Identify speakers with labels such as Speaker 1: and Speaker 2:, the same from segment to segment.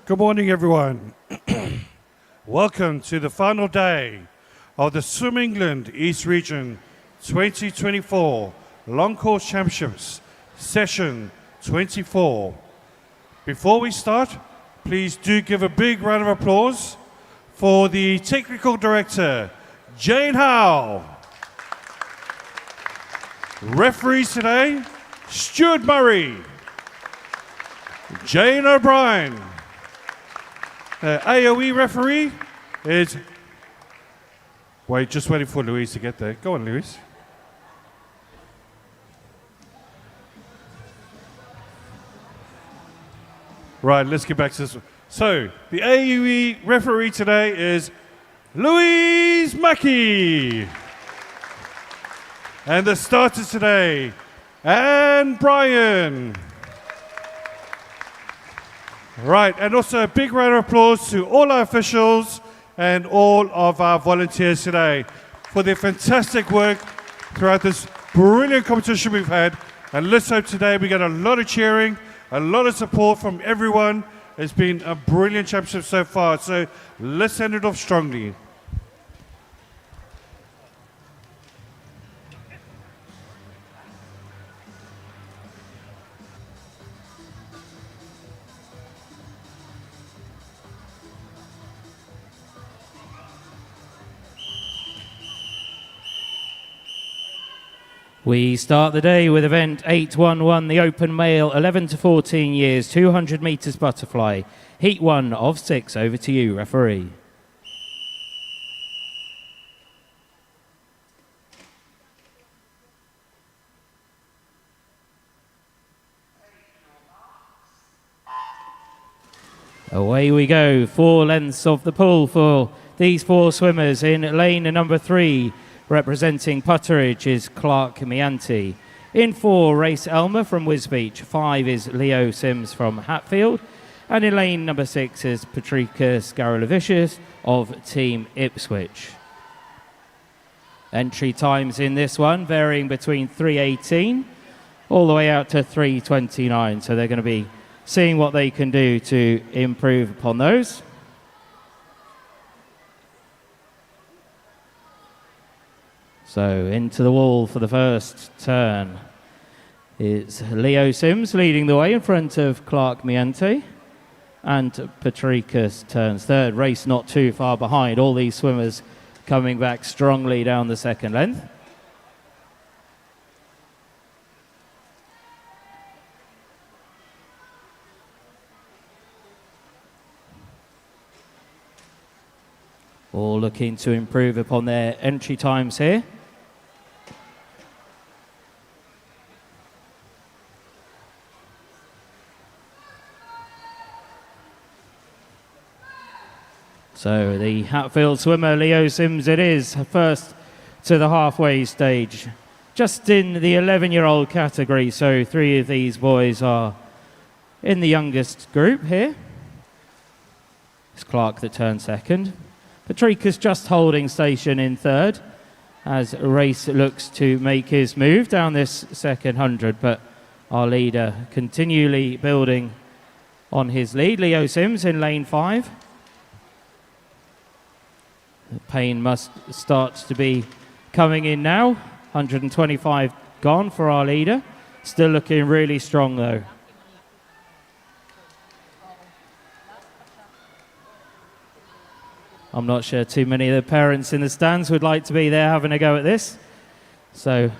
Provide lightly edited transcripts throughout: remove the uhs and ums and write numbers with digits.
Speaker 1: Good morning, everyone. Welcome to the final day of the Swim England East Region 2024 Long Course Championships, session 24. Before we start, please do give a big round of applause for the Technical Director, Jane Howe. Referees today, Stuart Murray, Jane O'Brien. AOE referee is... Wait, just waiting for Louise to get there. Go on, Louise. Right, let's get back to this one. So, the AOE referee today is Louise Mackey. And the starters today, Anne Bryan. Right, and also a big round of applause to all our officials and all of our volunteers today for their fantastic work throughout this brilliant competition we've had. And let's hope today we get a lot of cheering, a lot of support from everyone. It's been a brilliant championship so far, so let's send it off strongly.
Speaker 2: We start the day with event 811, the open male 11 to 14 years, 200 metres butterfly. Heat 1 of 6. Over to you, referee. Away we go. 4 lengths of the pool for these 4 swimmers in lane number 3. Representing Putteridge is Clark Mianti. In 4, Race Elmer from Wisbeach. 5 is Leo Sims from Hatfield. And in lane number 6 is Patrika Scarolavicius of Team Ipswich. Entry times in this one varying between 3:18 all the way out to 3:29. So they're going to be seeing what they can do to improve upon those. So into the wall for the first turn. It's Leo Sims leading the way in front of Clark Miante. And Patricus turns third. Race not too far behind. All these swimmers coming back strongly down the second length. All looking to improve upon their entry times here. So the Hatfield swimmer, Leo Sims, it is first to the halfway stage. Just in the 11-year-old category, so 3 of these boys are in the youngest group here. It's Clark that turns second. Patricus just holding station in third as Race looks to make his move down this second 100, but our leader continually building on his lead. Leo Sims in lane 5. The pain must start to be coming in now. 125 gone for our leader. Still looking really strong though. I'm not sure too many of the parents in the stands would like to be there having a go at this. So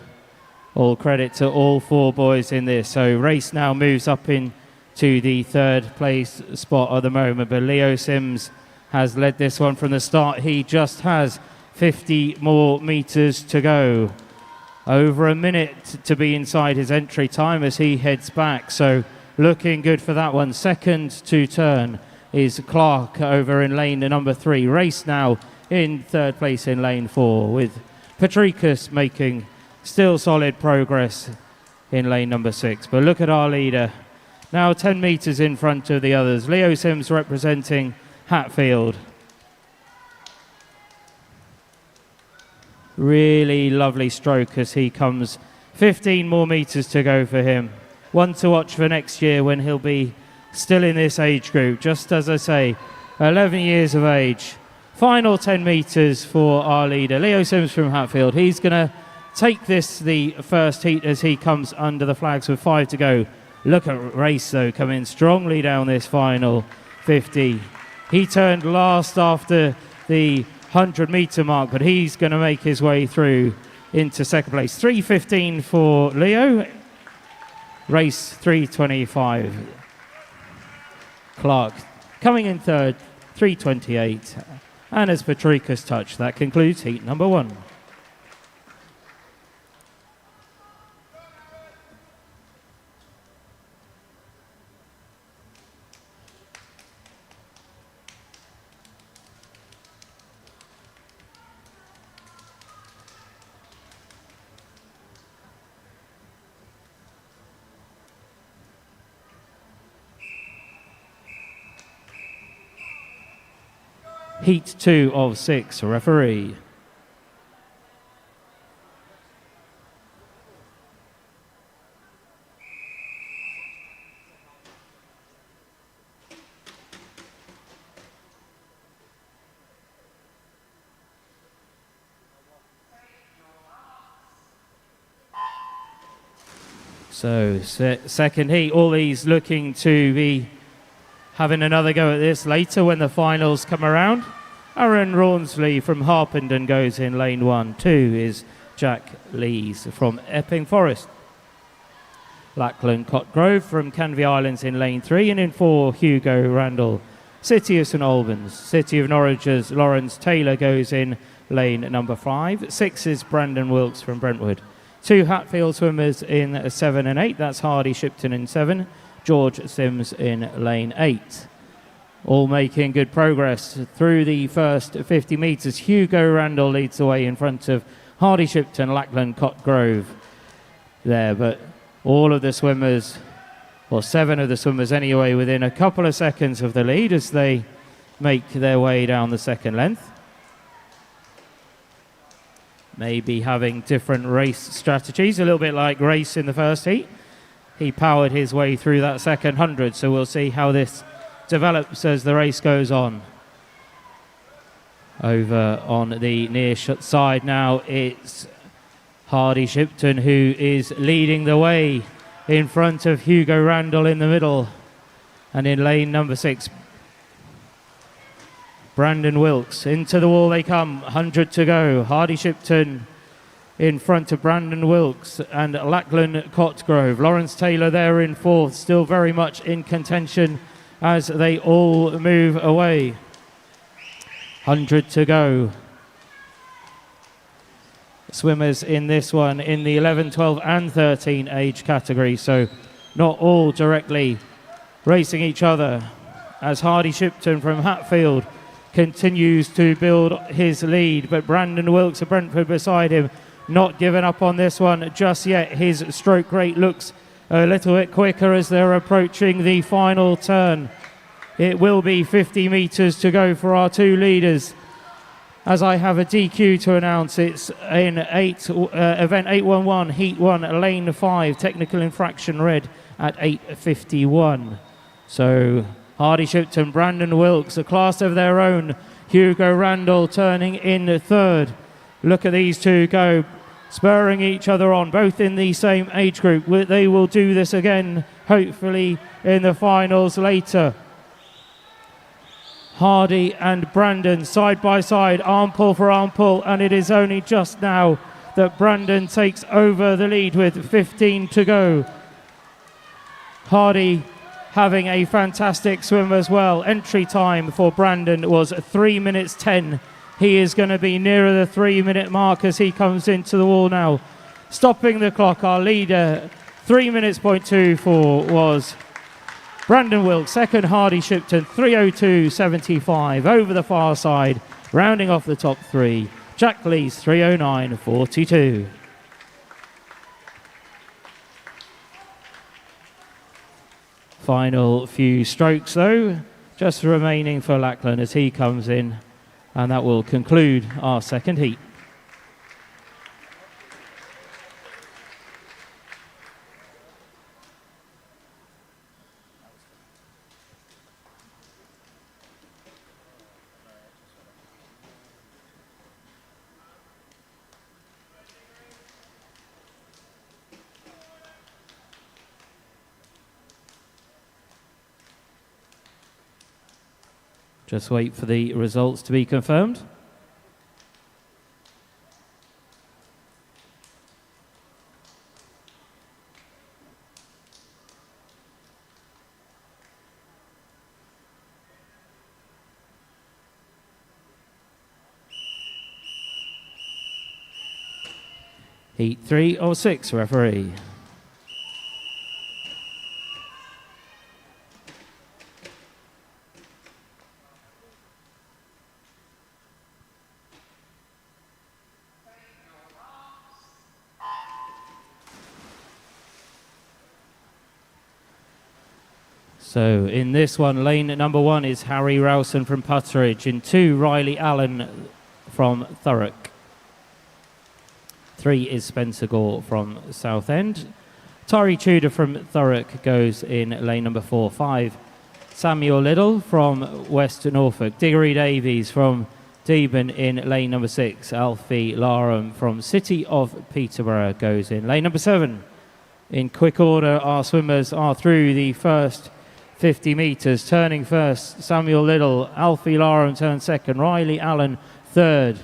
Speaker 2: all credit to all 4 boys in this. So Race now moves up into the 3rd place spot at the moment, but Leo Sims has led this one from the start. He just has 50 more metres to go. Over a minute to be inside his entry time as he heads back. So looking good for that one. Second to turn is Clark over in lane number 3. Race now in 3rd place in lane 4 with Patricus making still solid progress in lane number 6. But look at our leader. Now 10 metres in front of the others. Leo Sims representing Hatfield. Really lovely stroke as he comes. 15 more metres to go for him. One to watch for next year when he'll be still in this age group, just as I say, 11 years of age. Final 10 metres for our leader, Leo Sims from Hatfield. He's going to take this the first heat as he comes under the flags with 5 to go. Look at Race, though, coming strongly down this final 50. He turned last after the 100-metre mark, but he's going to make his way through into second place. 3:15 for Leo. Race 3:25. Clark coming in third, 3:28. And as Patrika's touch, that concludes heat number 1. Heat 2 of 6, referee. So, second heat, all these looking to be having another go at this later when the finals come around. Aaron Rawnsley from Harpenden goes in lane 1. 2 is Jack Lees from Epping Forest. Lackland Cotgrove from Canvey Islands in lane 3. And in 4, Hugo Randall, City of St Albans. City of Norwich's Lawrence Taylor goes in lane number 5. 6 is Brandon Wilkes from Brentwood. 2 Hatfield swimmers in 7 and 8. That's Hardy Shipton in 7. George Sims in lane 8. All making good progress through the first 50 metres. Hugo Randall leads the way in front of Hardy Shipton, Lackland Cotgrove there. But all of the swimmers, or 7 of the swimmers anyway, within a couple of seconds of the lead as they make their way down the second length. Maybe having different race strategies, a little bit like Race in the first heat. He powered his way through that second 100, so we'll see how this develops as the race goes on. Over on the near side now, it's Hardy Shipton who is leading the way in front of Hugo Randall in the middle. And in lane number 6, Brandon Wilkes. Into the wall they come, 100 to go. Hardy Shipton in front of Brandon Wilkes and Lackland Cotgrove. Lawrence Taylor there in 4th, still very much in contention as they all move away. 100 to go. Swimmers in this one in the 11, 12 and 13 age category, so not all directly racing each other as Hardy Shipton from Hatfield continues to build his lead, but Brandon Wilkes of Brentford beside him not giving up on this one just yet. His stroke rate looks a little bit quicker as they're approaching the final turn. It will be 50 metres to go for our 2 leaders. As I have a DQ to announce, it's in event 811, heat 1, lane 5, technical infraction red at 8:51. So Hardy Shipton, Brandon Wilkes, a class of their own. Hugo Randall turning in 3rd. Look at these two go, spurring each other on, both in the same age group. They will do this again, hopefully, in the finals later. Hardy and Brandon side by side, arm pull for arm pull, and it is only just now that Brandon takes over the lead with 15 to go. Hardy having a fantastic swim as well. Entry time for Brandon was 3 minutes 10. He is going to be nearer the 3-minute mark as he comes into the wall now. Stopping the clock, our leader, 3 minutes point 24 was Brandon Wilkes. Second, Hardy Shipton, 3:02.75 over the far side. Rounding off the top 3, Jack Lees, 3:09.42. Final few strokes though, just remaining for Lackland as he comes in, and that will conclude our second heat. Just wait for the results to be confirmed. Heat 3 or 6, referee. So in this one, lane number 1 is Harry Rowson from Putteridge. In 2, Riley Allen from Thurrock. 3 is Spencer Gore from Southend. Tyree Tudor from Thurrock goes in lane number 4. 5, Samuel Liddell from West Norfolk. Diggory Davies from Deben in lane number 6. Alfie Laram from City of Peterborough goes in lane number 7. In quick order, our swimmers are through the first 50 metres. Turning first, Samuel Liddell. Alfie Laram turns second. Riley Allen third.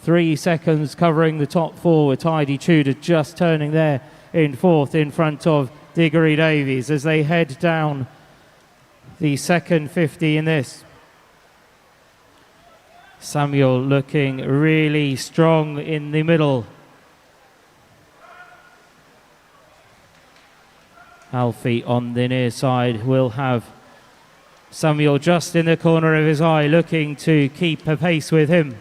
Speaker 2: 3 seconds covering the top 4 with Tyree Tudor just turning there in fourth in front of Diggory Davies as they head down the second 50 in this. Samuel looking really strong in the middle. Alfie on the near side will have Samuel just in the corner of his eye, looking to keep a pace with him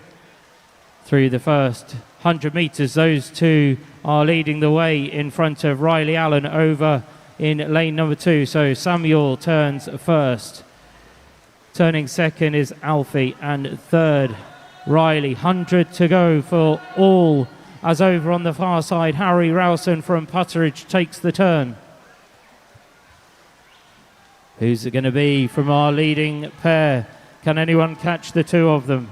Speaker 2: through the first 100 metres. Those two are leading the way in front of Riley Allen over in lane number 2. So Samuel turns first. Turning second is Alfie, and third Riley. 100 to go for all, as over on the far side Harry Rowson from Putteridge takes the turn. Who's it going to be from our leading pair? Can anyone catch the two of them?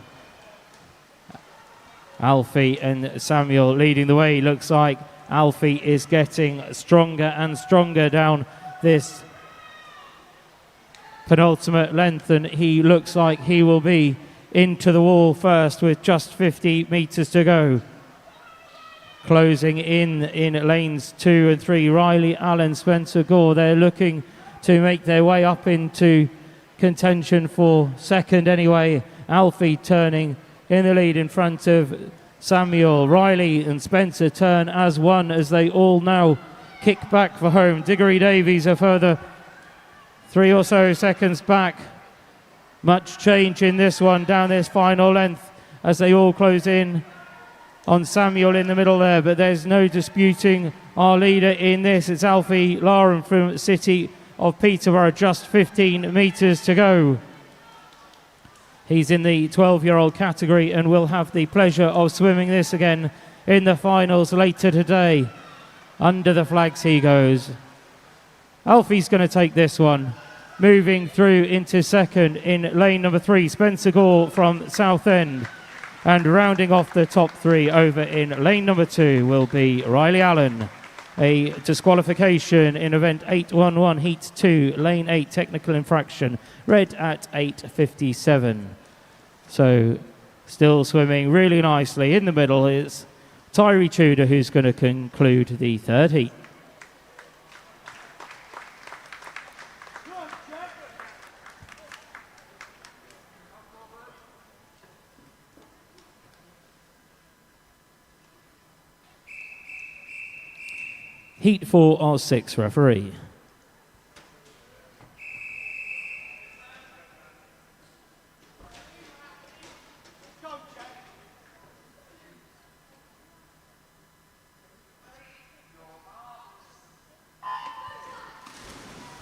Speaker 2: Alfie and Samuel leading the way. Looks like Alfie is getting stronger and stronger down this penultimate length, and he looks like he will be into the wall first with just 50 metres to go. Closing in lanes 2 and 3, Riley Allen, Spencer Gore. They're looking to make their way up into contention for second anyway. Alfie turning in the lead in front of Samuel. Riley and Spencer turn as one as they all now kick back for home. Diggory Davies a further 3 or so seconds back. Much change in this one down this final length as they all close in on Samuel in the middle there, but there's no disputing our leader in this. It's Alfie Laram from City of Peterborough, just 15 metres to go. He's in the 12-year-old category and will have the pleasure of swimming this again in the finals later today. Under the flags he goes. Alfie's going to take this one. Moving through into second in lane number 3, Spencer Gore from Southend. And rounding off the top 3 over in lane number 2 will be Riley Allen. A disqualification in event 811, heat 2, lane 8, technical infraction, red at 8:57. So still swimming really nicely. In the middle is Tyree Tudor, who's going to conclude the third heat. Heat 4 or 6, referee.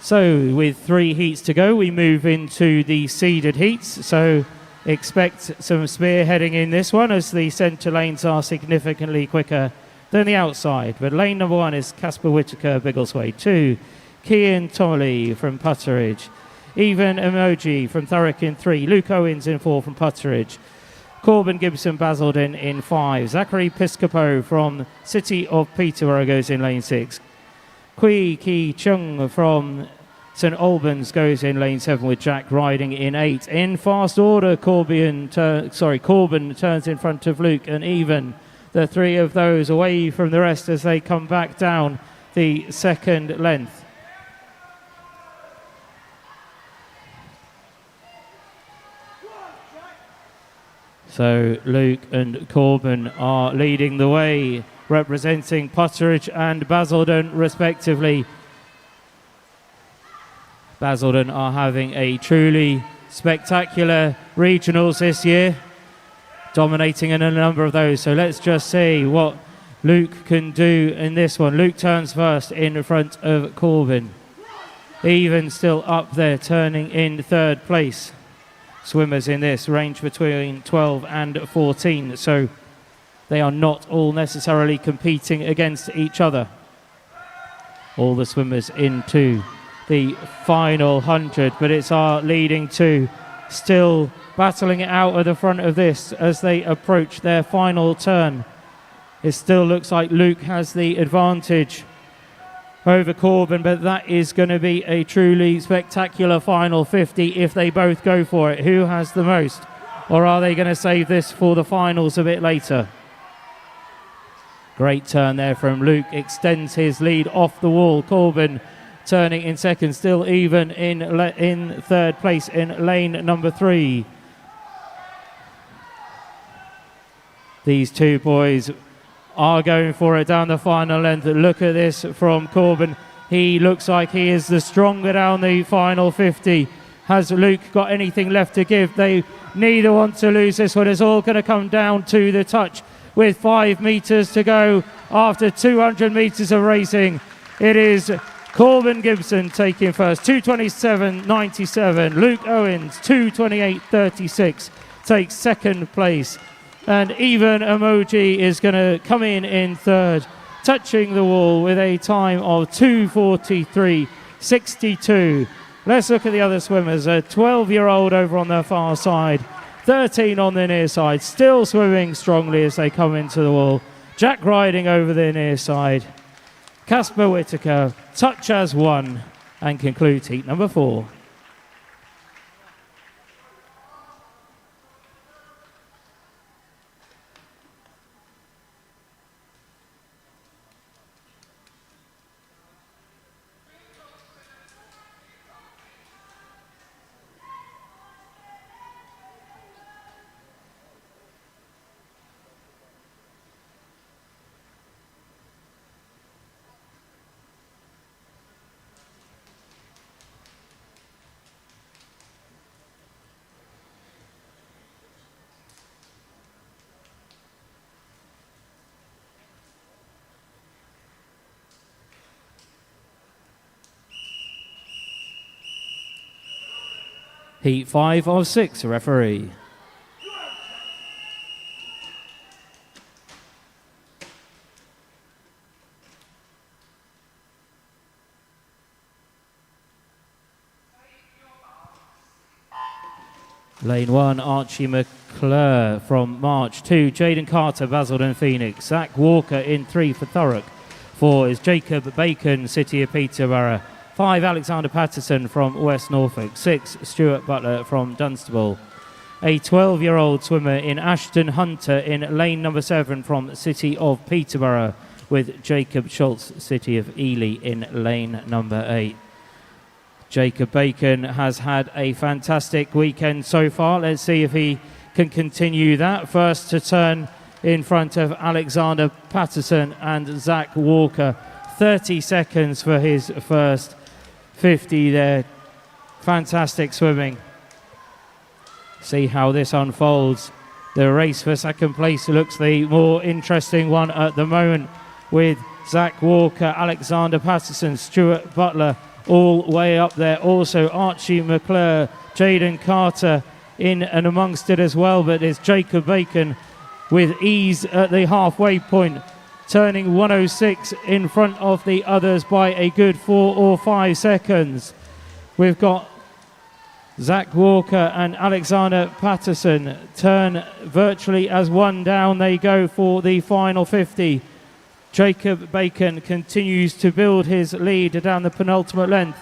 Speaker 2: So with 3 heats to go, we move into the seeded heats. So expect some spearheading in this one as the centre lanes are significantly quicker than the outside. But lane number 1 is Casper Whitaker, Biggleswade. 2, Cian Tomley from Putteridge. Even Emoji from Thurrock in 3. Luke Owens in 4 from Putteridge. Corbin Gibson Basildon in 5. Zachary Piscopo from City of Peterborough goes in lane 6. Kui Ki Chung from St Albans goes in lane 7 with Jack riding in 8. In fast order, Corbin turns in front of Luke and Even. The three of those away from the rest as they come back down the second length. So Luke and Corbin are leading the way, representing Putteridge and Basildon respectively. Basildon are having a truly spectacular regionals this year, dominating in a number of those. So let's just see what Luke can do in this one. Luke turns first in front of Corbin. Even still up there, turning in third place. Swimmers in this range between 12 and 14, so they are not all necessarily competing against each other. All the swimmers into the final 100, but it's our leading two still battling it out at the front of this as they approach their final turn. It still looks like Luke has the advantage over Corbin, but that is going to be a truly spectacular final 50 if they both go for it. Who has the most? Or are they going to save this for the finals a bit later? Great turn there from Luke, extends his lead off the wall. Corbin turning in second, still even in third place in lane number 3. These two boys are going for it down the final length. Look at this from Corbin. He looks like he is the stronger down the final 50. Has Luke got anything left to give? They neither want to lose this one. It's all going to come down to the touch with 5 meters to go after 200 meters of racing. It is Corbin Gibson taking first, 2:27.97. Luke Owens, 2:28.36, takes second place. And Even Emoji is going to come in third, touching the wall with a time of 2:43.62. Let's look at the other swimmers. A 12-year-old over on the far side, 13 on the near side, still swimming strongly as they come into the wall. Jack riding over the near side. Casper Whitaker, touch as one, and concludes heat number 4. Heat 5 of 6, referee. Lane 1, Archie McClure from March. 2, Jaden Carter, Basildon Phoenix. Zach Walker in 3 for Thurrock. 4 is Jacob Bacon, City of Peterborough. 5, Alexander Patterson from West Norfolk. 6, Stuart Butler from Dunstable. A 12-year-old swimmer in Ashton Hunter in lane number 7 from City of Peterborough, with Jacob Schultz, City of Ely, in lane number 8. Jacob Bacon has had a fantastic weekend so far. Let's see if he can continue that. First to turn in front of Alexander Patterson and Zach Walker. 30 seconds for his first 50 there. Fantastic swimming. See how this unfolds. The race for second place looks the more interesting one at the moment, with Zach Walker, Alexander Patterson, Stuart Butler all way up there. Also Archie McClure, Jaden Carter in and amongst it as well, but it's Jacob Bacon with ease at the halfway point, turning 106 in front of the others by a good 4 or 5 seconds. We've got Zach Walker and Alexander Patterson turn virtually as one down. They go for the final 50. Jacob Bacon continues to build his lead down the penultimate length.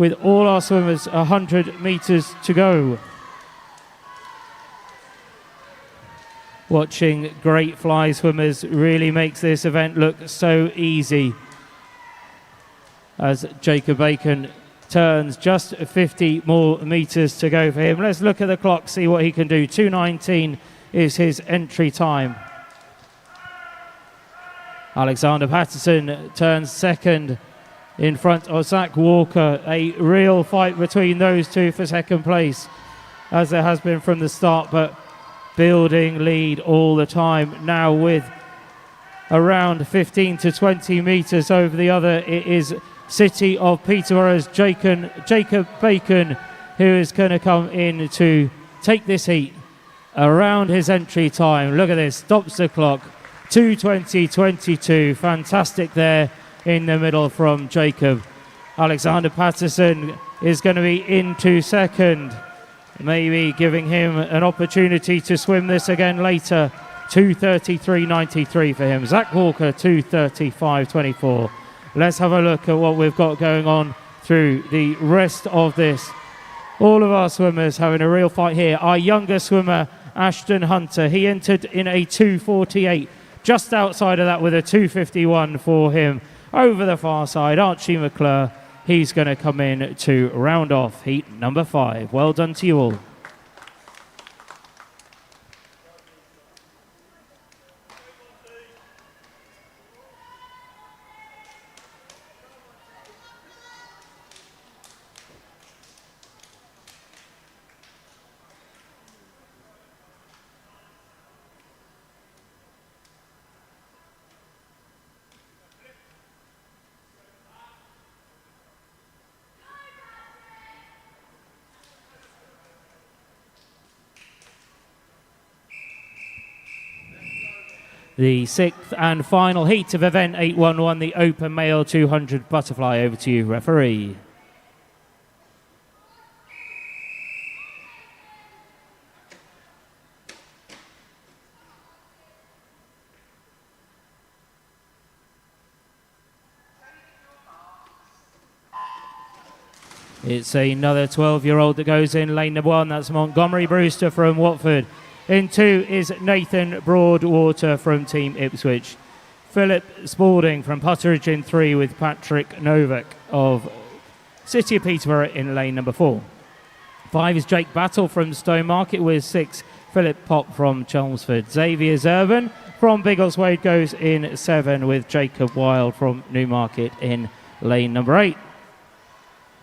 Speaker 2: with all our swimmers 100 metres to go. Watching great fly swimmers really makes this event look so easy. As Jacob Bacon turns, just 50 more metres to go for him. Let's look at the clock, see what he can do. 2:19 is his entry time. Alexander Patterson turns second in front of Zach Walker. A real fight between those two for second place, as there has been from the start, but building lead all the time. Now with around 15 to 20 metres over the other, it is City of Peterborough's Jacob Bacon who is going to come in to take this heat around his entry time. Look at this, stops the clock, 2:20.22. Fantastic there in the middle from Jacob. Alexander Patterson is going to be into second, maybe giving him an opportunity to swim this again later. 2:33.93 for him. Zach Walker, 2:35.24. Let's have a look at what we've got going on through the rest of this. All of our swimmers having a real fight here. Our younger swimmer, Ashton Hunter, he entered in a 2:48. Just outside of that with a 2:51 for him. Over the far side, Archie McClure, he's going to come in to round off heat number 5. Well done to you all. The 6th and final heat of event 811, the Open Male 200 Butterfly. Over to you, referee. It's another 12-year-old that goes in lane number 1. That's Montgomery Brewster from Watford. In 2 is Nathan Broadwater from Team Ipswich. Philip Spalding from Putteridge in 3 with Patrick Novak of City of Peterborough in lane number 4. 5 is Jake Battle from Stowmarket with 6 Philip Pop from Chelmsford. Xavier Zerban from Biggleswade goes in 7 with Jacob Wild from Newmarket in lane number 8.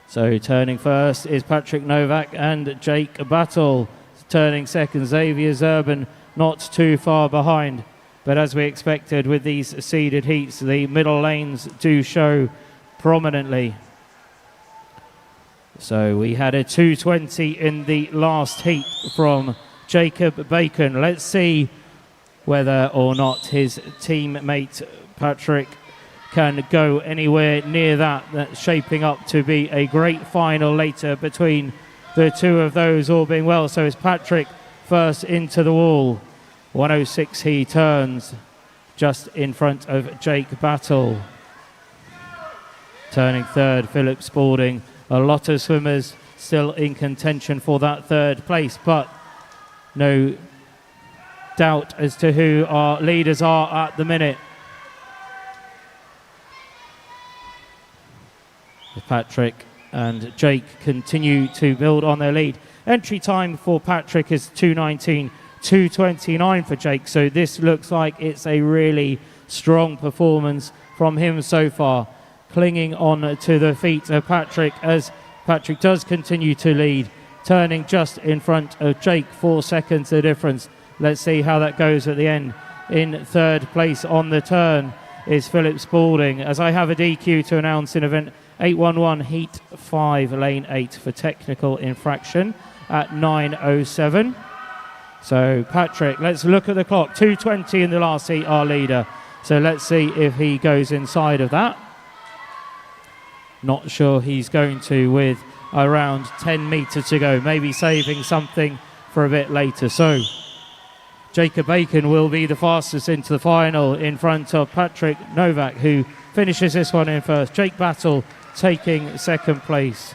Speaker 2: So turning first is Patrick Novak and Jake Battle. Turning second, Xavier Zerban not too far behind. But as we expected with these seeded heats, the middle lanes do show prominently. So we had a 2:20 in the last heat from Jacob Bacon. Let's see whether or not his teammate Patrick can go anywhere near that. That's shaping up to be a great final later between the two of those, all being well. So it's Patrick first into the wall. 106 he turns, just in front of Jake Battle. Turning third, Philip Spalding. A lot of swimmers still in contention for that third place, but no doubt as to who our leaders are at the minute. Patrick and Jake continue to build on their lead. Entry time for Patrick is 2:19, 2:29 for Jake. So this looks like it's a really strong performance from him so far. Clinging on to the feet of Patrick as Patrick does continue to lead. Turning just in front of Jake, 4 seconds the difference. Let's see how that goes at the end. In third place on the turn is Philip Spalding, as I have a DQ to announce in event 811 heat 5 lane 8 for technical infraction at 9:07. So Patrick, let's look at the clock. 2:20 in the last heat, our leader. So let's see if he goes inside of that. Not sure he's going to, with around 10 metres to go, maybe saving something for a bit later. So Jacob Bacon will be the fastest into the final in front of Patrick Novak, who finishes this one in first. Jake Battle taking second place.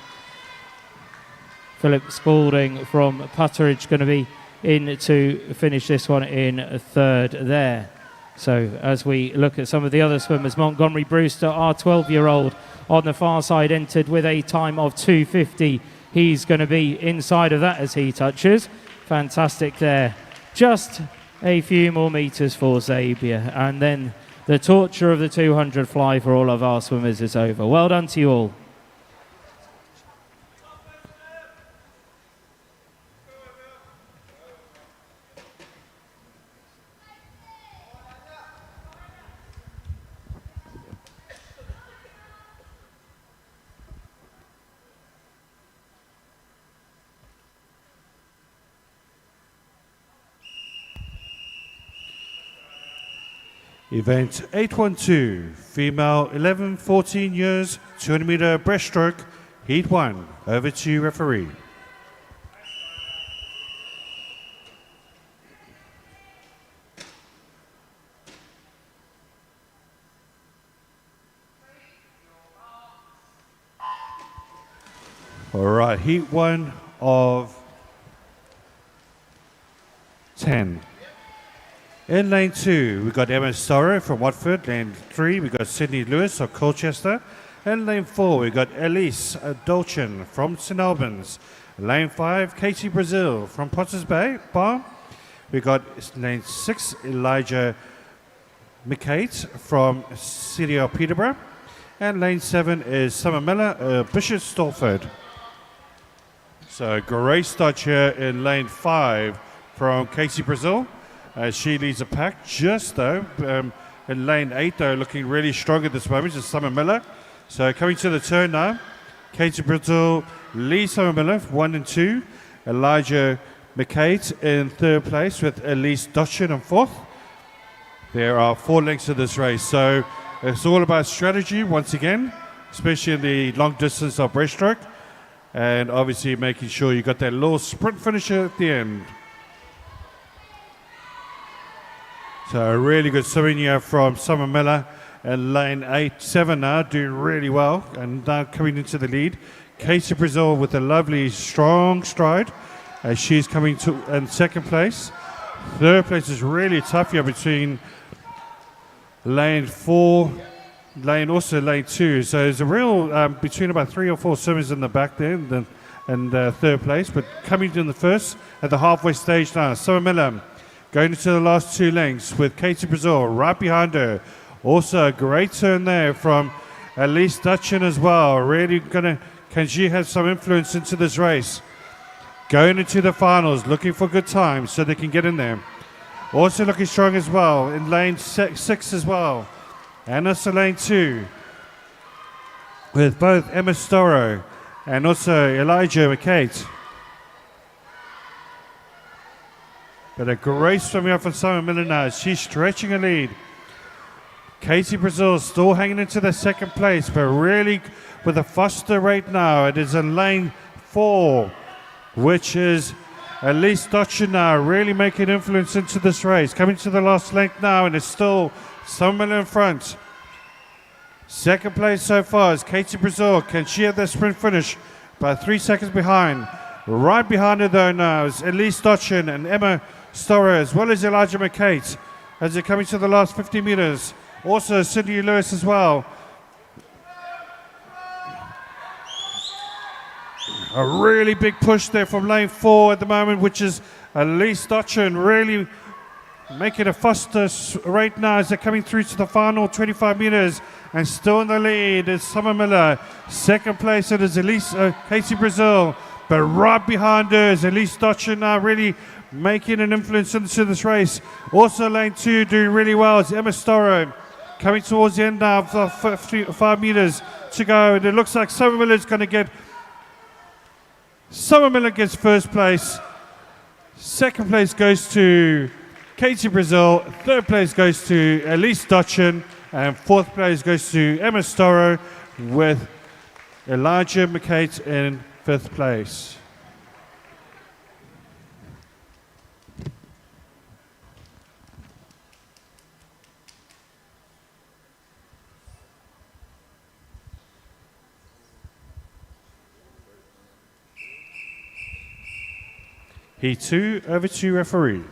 Speaker 2: Philip Spalding from Putteridge going to be in to finish this one in third there. So as we look at some of the other swimmers, Montgomery Brewster, our 12-year-old on the far side, entered with a time of 2:50. He's going to be inside of that as he touches. Fantastic there. Just a few more metres for Xavier, and then the torture of the 200 fly for all of our swimmers is over. Well done to you all.
Speaker 1: Event 812, female 11-14 years, 200-meter breaststroke, heat 1. Over to you, referee. All right, heat 1 of 10. In lane 2, we've got Emma Storrow from Watford. Lane 3, we've got Sydney Lewis of Colchester. In lane 4, we've got Elise Dolchin from St Albans. Lane 5, Katie Brazil from Potters Bar. We've got lane 6, Elijah McCate from City of Peterborough. And lane 7 is Summer Miller, Bishop Stortford. So great start here in lane 5 from Katie Brazil. She leads a pack just though in lane 8 though, looking really strong at this moment is Summer Miller. So coming to the turn now, Katie Brazil leads Summer Miller 1 and 2. Elijah McCate in third place with Elise Dutchin in fourth. There are 4 lengths of this race, so it's all about strategy once again, especially in the long distance of breaststroke, and obviously making sure you got that little sprint finisher at the end. So a really good swimming here from Summer Miller in lane 7 now, doing really well, and now coming into the lead. Katie Brazil with a lovely strong stride as she's coming to in second place. Third place is really tough here between lane 4, lane 2. So there's a real between about 3 or 4 swimmers in the back there and third place, but coming in the first at the halfway stage now. Summer Miller going into the last 2 lengths with Katie Brazil right behind her. Also a great turn there from Elise Dutchin as well. Really can she have some influence into this race? Going into the finals, looking for good times so they can get in there. Also looking strong as well in lane 6 as well. And also lane 2 with both Emma Storrow and also Elijah McCate. But a great swimming up from Summer Miller now. She's stretching a lead. Katie Brazil still hanging into the second place, but really with a faster rate now. It is in lane 4, which is Elise Dutchin now really making influence into this race. Coming to the last length now, and it's still Summer Miller in front. Second place so far is Katie Brazil. Can she have the sprint finish? About 3 seconds behind. Right behind her though now is Elise Dutchin and Emma Storrow, as well as Elijah McCate, as they're coming to the last 50 meters. Also Sydney Lewis as well. A really big push there from lane 4 at the moment, which is Elise Dutchin really making a faster rate now as they're coming through to the final 25 meters. And still in the lead is Summer Miller. Second place it is Katie Brazil. But right behind her is Elise Dutchin now really making an influence into this race. Also lane 2 doing really well is Emma Storrow. Coming towards the end now of the 5 meters to go. And it looks like Summer Miller is going to get... Summer Miller gets first place. Second place goes to Katie Brazil. Third place goes to Elise Dutchin. And fourth place goes to Emma Storrow with Elijah McCate in fifth place. Heat 2, over to referee.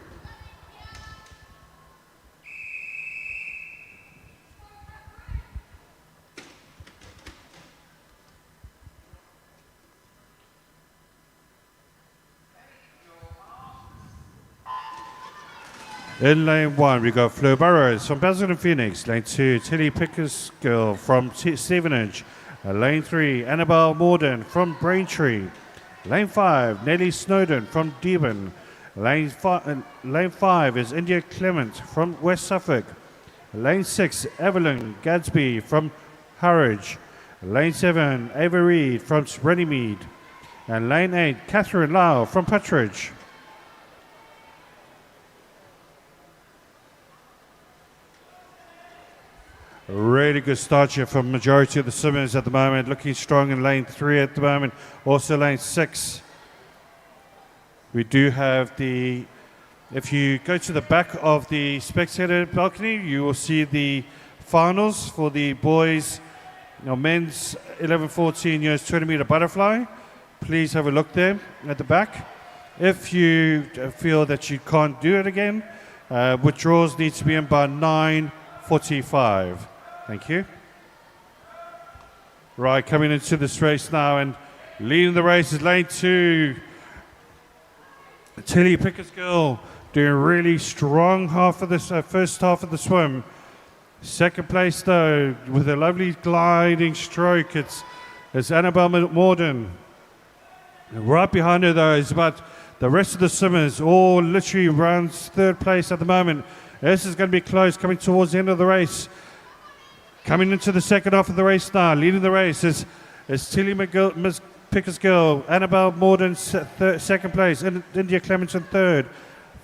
Speaker 1: In lane 1, we got Fleur Burrows from Basildon Phoenix. Lane 2, Tilly Pickersgill from Stevenage. Lane 3, Annabelle Morden from Braintree. Lane 5, Nellie Snowden from Deben. Lane 5 is India Clement from West Suffolk. Lane 6, Evelyn Gadsby from Harwich. Lane 7, Ava Reid from Runnymede. And Lane 8, Catherine Lau from Puttridge. Really good start here from majority of the swimmers at the moment. Looking strong in lane 3 at the moment. Also lane 6. We do have the... If you go to the back of the spectator balcony, you will see the finals for the boys, men's 11-14 years 20-meter butterfly. Please have a look there at the back. If you feel that you can't do it again, withdrawals need to be in by 9:45. Thank you. Right, coming into this race now and leading the race is lane 2. Tilly Pickersgill doing really strong half of this first half of the swim. Second place though, with a lovely gliding stroke, it's Annabelle Morden. And right behind her though is about the rest of the swimmers, all literally around third place at the moment. This is going to be close, coming towards the end of the race. Coming into the second half of the race now, leading the race is Tilly Pickersgill, Annabelle Morden second place, India Clementon third,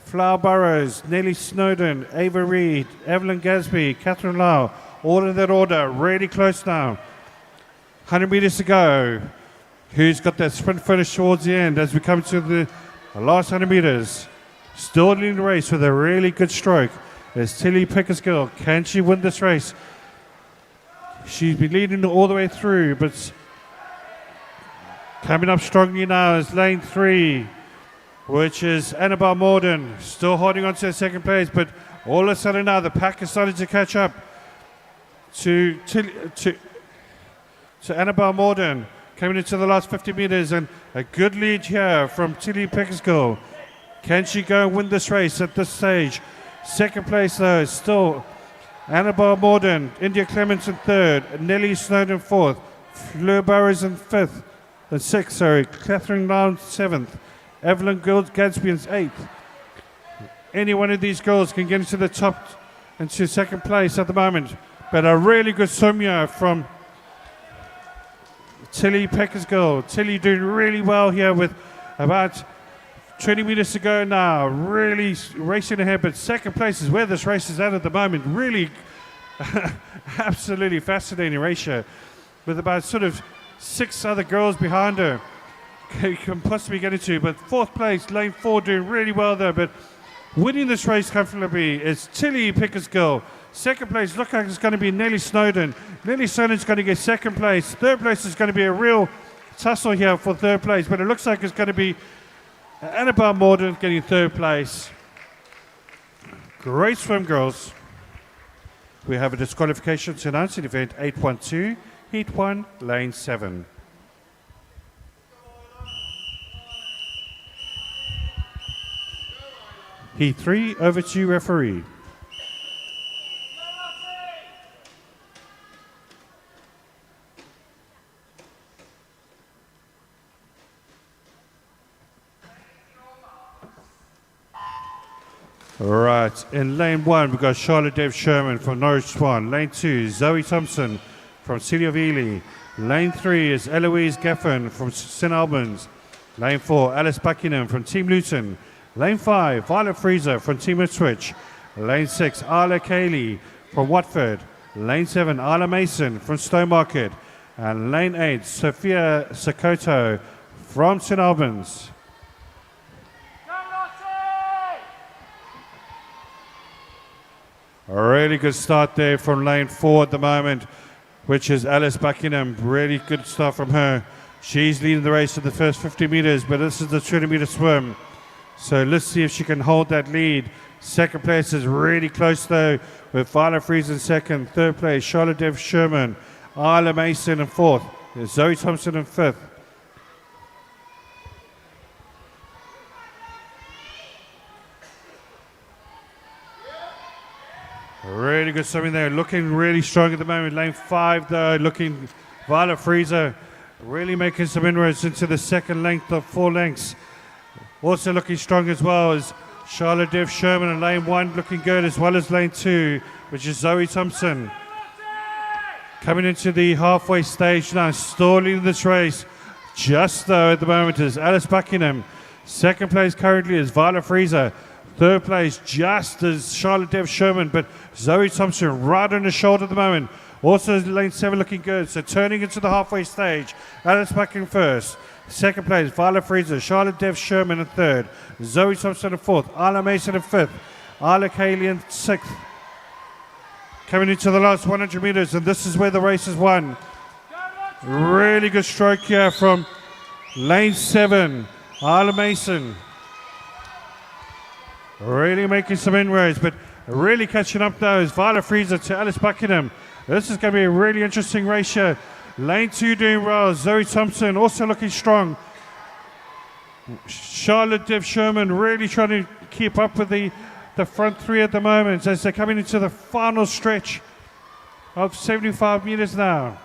Speaker 1: Flower Burrows, Nellie Snowden, Ava Reid, Evelyn Gadsby, Catherine Lau, all in that order, really close now. 100 metres to go. Who's got that sprint finish towards the end as we come to the last 100 metres? Still leading the race with a really good stroke is Tilly Pickersgill. Can she win this race? She's been leading all the way through, but coming up strongly now is lane 3, which is Annabelle Morden, still holding on to her second place, but all of a sudden now the pack is starting to catch up to Annabelle Morden, coming into the last 50 metres, and a good lead here from Tilly Pickersgill. Can she go and win this race at this stage? Second place though is still Annabelle Morden, India Clements in third, Nellie Snowden fourth, Fleur Burrows in sixth, Catherine Lowndes seventh, Evelyn Gadsby in eighth. Any one of these girls can get into the top, into second place at the moment. But a really good swim here from Tilly Pickersgill. Tilly doing really well here with about 20 metres to go now, really racing ahead, but second place is where this race is at the moment. Really absolutely fascinating race here with about sort of 6 other girls behind her you can possibly get into, but fourth place, lane 4 doing really well there, but winning this race comfortably is Tilly Pickersgill. Second place looks like it's going to be Nellie Snowden. Nellie Snowden's going to get second place. Third place is going to be a real tussle here for third place, but it looks like it's going to be Annabelle Morden getting third place. Great swim, girls. We have a disqualification to announce in event 812, Heat 1, Lane 7. Heat 3, over to you, referee. Right, in lane 1, we've got Charlotte Dave Sherman from Norwich Swan. Lane 2, Zoe Thompson from City of Ely. Lane 3 is Eloise Geffen from St Albans. Lane 4, Alice Buckingham from Team Luton. Lane 5, Violet Freezer from Team Ipswich. Lane 6, Arla Cayley from Watford. Lane 7, Arla Mason from Stowmarket. And Lane 8, Sophia Sokoto from St Albans. A really good start there from lane 4 at the moment, which is Alice Buckingham. Really good start from her. She's leading the race in the first 50 metres, but this is the 20-metre swim. So let's see if she can hold that lead. Second place is really close though, with Violet Fries in second. Third place, Charlotte Dev Sherman. Isla Mason in fourth. Zoe Thompson in fifth. Really good swimming there. Looking really strong at the moment. Lane 5 though, looking Violet Freezer really making some inroads into the second length of 4 lengths. Also looking strong as well as Charlotte Dev Sherman in lane 1 looking good, as well as lane 2, which is Zoe Thompson. Coming into the halfway stage now, still leading this race. Just though at the moment is Alice Buckingham. Second place currently is Violet Freezer. Third place just as Charlotte Dev Sherman, but Zoe Thompson right on the shoulder at the moment. Also lane 7 looking good, so turning into the halfway stage. Alice Buckingham first. Second place, Violet Freezer, Charlotte Dev Sherman in third. Zoe Thompson in fourth. Isla Mason in fifth. Isla Cayley in sixth. Coming into the last 100 meters, and this is where the race is won. Really good stroke here from lane 7, Isla Mason. Really making some inroads, but really catching up though is Violet Freezer to Alice Buckingham. This is going to be a really interesting race here. Lane 2 doing well. Zoe Thompson also looking strong. Charlotte Dev Sherman really trying to keep up with the front 3 at the moment as they're coming into the final stretch of 75 meters now.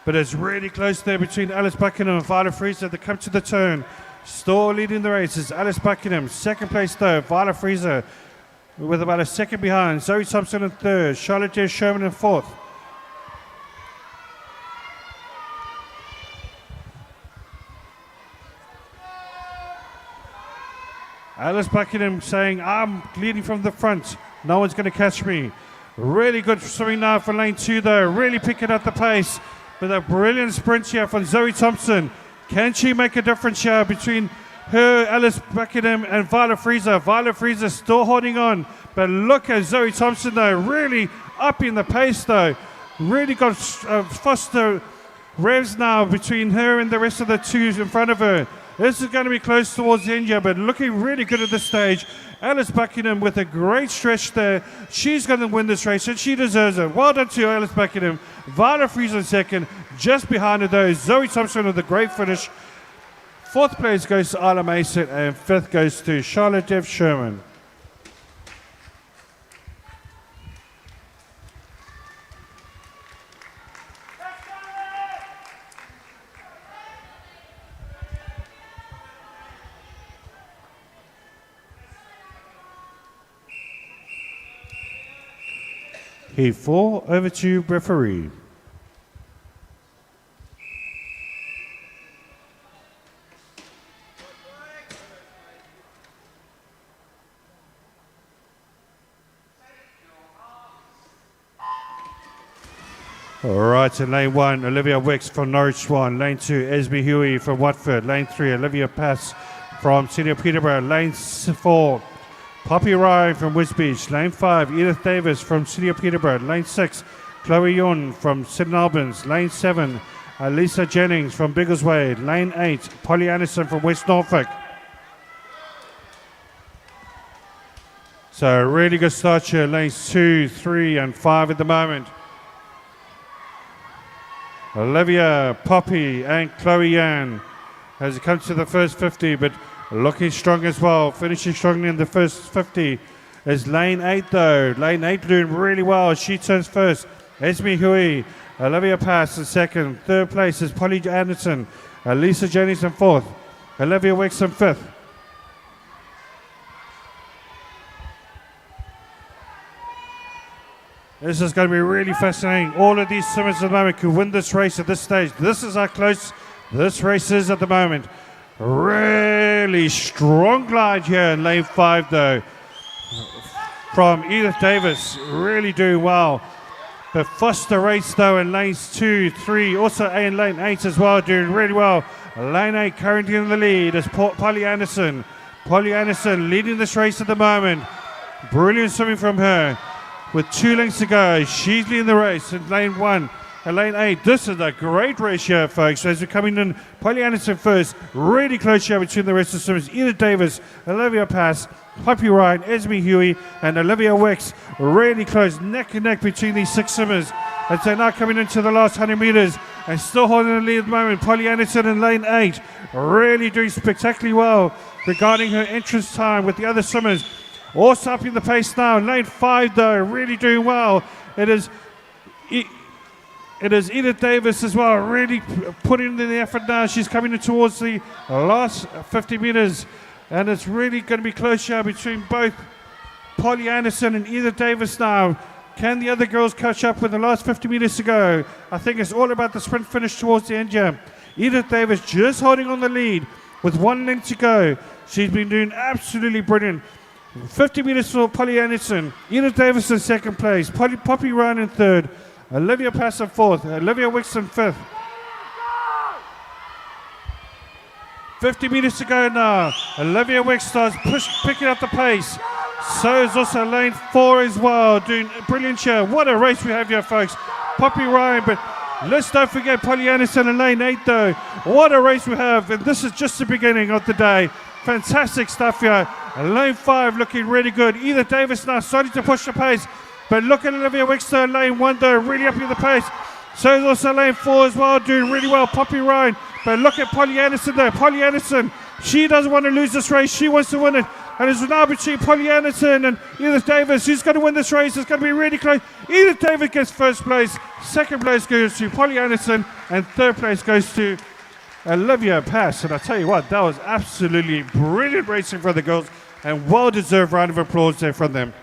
Speaker 1: But it's really close there between Alice Buckingham and Violet Freezer. They come to the turn. Still leading the race is Alice Buckingham. Second place though, Violet Freezer with about a second behind. Zoe Thompson in third. Charlotte Dev Sherman in fourth. Alice Buckingham saying, I'm leading from the front. No one's going to catch me. Really good swimming now for lane 2 though. Really picking up the pace with a brilliant sprint here from Zoe Thompson. Can she make a difference here between her, Alice Buckingham, and Violet Freezer? Violet Freezer still holding on. But look at Zoe Thompson though, really upping the pace though. Really got faster revs now between her and the rest of the 2s in front of her. This is going to be close towards the end here, but looking really good at this stage. Alice Buckingham with a great stretch there. She's going to win this race, and she deserves it. Well done to Alice Buckingham. Violet Freezer in second. Just behind her, though, Zoe Thompson with a great finish. Fourth place goes to Isla Mason, and fifth goes to Charlotte Dev Sherman. Heat 4, over to referee. All right, in lane 1, Olivia Wicks from Norwich 1. Lane 2, Esme Huey from Watford. Lane 3, Olivia Pass from Senior Peterborough. Lane 4, Poppy Ryan from Wisbech. Lane 5, Edith Davis from Senior Peterborough. Lane 6, Chloe Yun from St Albans. Lane 7, Lisa Jennings from Biggleswade. Lane 8, Polly Anderson from West Norfolk. So a really good start here. Lanes 2, 3 and 5 at the moment. Olivia, Poppy and Chloe Yan as it comes to the first 50, but looking strong as well. Finishing strongly in the first 50 is lane 8 though. Lane 8 doing really well. She turns first. Esme Hui, Olivia Pass in second. Third place is Polly Anderson. Lisa Jennings in fourth. Olivia Wicks in fifth. This is going to be really fascinating. All of these swimmers at the moment could win this race at this stage. This is how close this race is at the moment. Really strong glide here in lane 5 though. From Edith Davis, really doing well. But Foster race though in lanes 2, 3, also in lane 8 as well, doing really well. Lane 8 currently in the lead is Polly Anderson. Polly Anderson leading this race at the moment. Brilliant swimming from her. With 2 lengths to go, she's leading the race in lane 1. lane 8. This is a great race here, folks. As we're coming in, Polly Anderson first, really close here between the rest of the swimmers. Edith Davis, Olivia Pass, Poppy Ryan, Esme Huey, and Olivia Wicks. Really close, neck and neck between these 6 swimmers. As they're now coming into the last 100 meters and still holding the lead at the moment. Polly Anderson in lane 8, really doing spectacularly well regarding her entrance time with the other swimmers. Also upping the pace now. Lane 5, though, really doing well. It is Edith Davis as well, really putting in the effort now. She's coming in towards the last 50 meters, and it's really going to be close here between both Polly Anderson and Edith Davis now. Can the other girls catch up with the last 50 meters to go? I think it's all about the sprint finish towards the end here. Edith Davis just holding on the lead with 1 length to go. She's been doing absolutely brilliant. 50 meters for Polly Anderson. Edith Davis in 2nd place. Poppy Ryan in 3rd. Olivia Pass in 4th. Olivia Wicks in 5th. 50 meters to go now. Olivia Wicks starts picking up the pace. So is also lane 4 as well, doing brilliant here. What a race we have here, folks. Poppy Ryan, but let's not forget Polly Anderson in lane 8, though. What a race we have, and this is just the beginning of the day. Fantastic stuff here. Lane 5 looking really good. Edith Davis now starting to push the pace, but look at Olivia Wicks there in lane 1, though, really upping the pace. So is also lane 4 as well, doing really well. Poppy Ryan, but look at Polly Anderson there. Polly Anderson, she doesn't want to lose this race. She wants to win it. And it's now between Polly Anderson and Edith Davis. Who's going to win this race? It's going to be really close. Edith Davis gets 1st place. 2nd place goes to Polly Anderson. And 3rd place goes to Olivia Pass. And I tell you what, that was absolutely brilliant racing for the girls. And well-deserved round of applause there from them.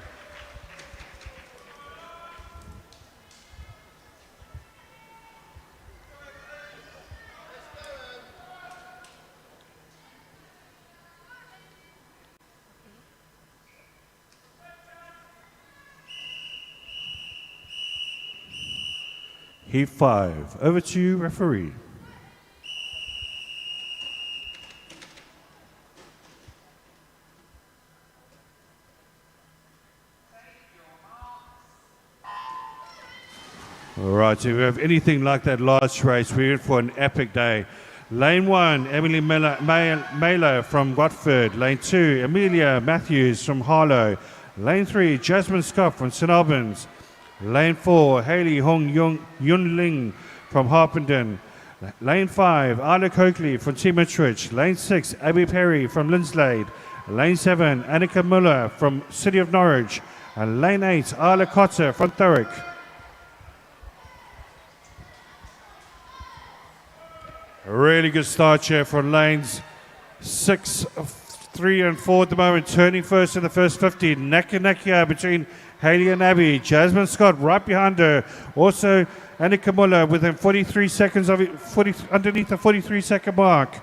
Speaker 1: Heat 5. Over to you, referee. All right, so if we have anything like that last race, we're in for an epic day. Lane 1, Emily Mailer from Watford. Lane 2, Amelia Matthews from Harlow. Lane 3, Jasmine Scott from St Albans. Lane 4, Hayley Hong Yun Ling from Harpenden. Lane 5, Arla Coakley from Team Ipswich. Lane 6, Abby Perry from Linslade. Lane 7, Annika Muller from City of Norwich. And Lane 8, Arla Cotter from Thurrock. A really good start here for lanes 6, 3 and 4 at the moment, turning first in the first 50. Neck and neck here between Hayley and Abby. Jasmine Scott right behind her. Also, Annika Muller within 43 seconds of it, underneath the 43-second mark.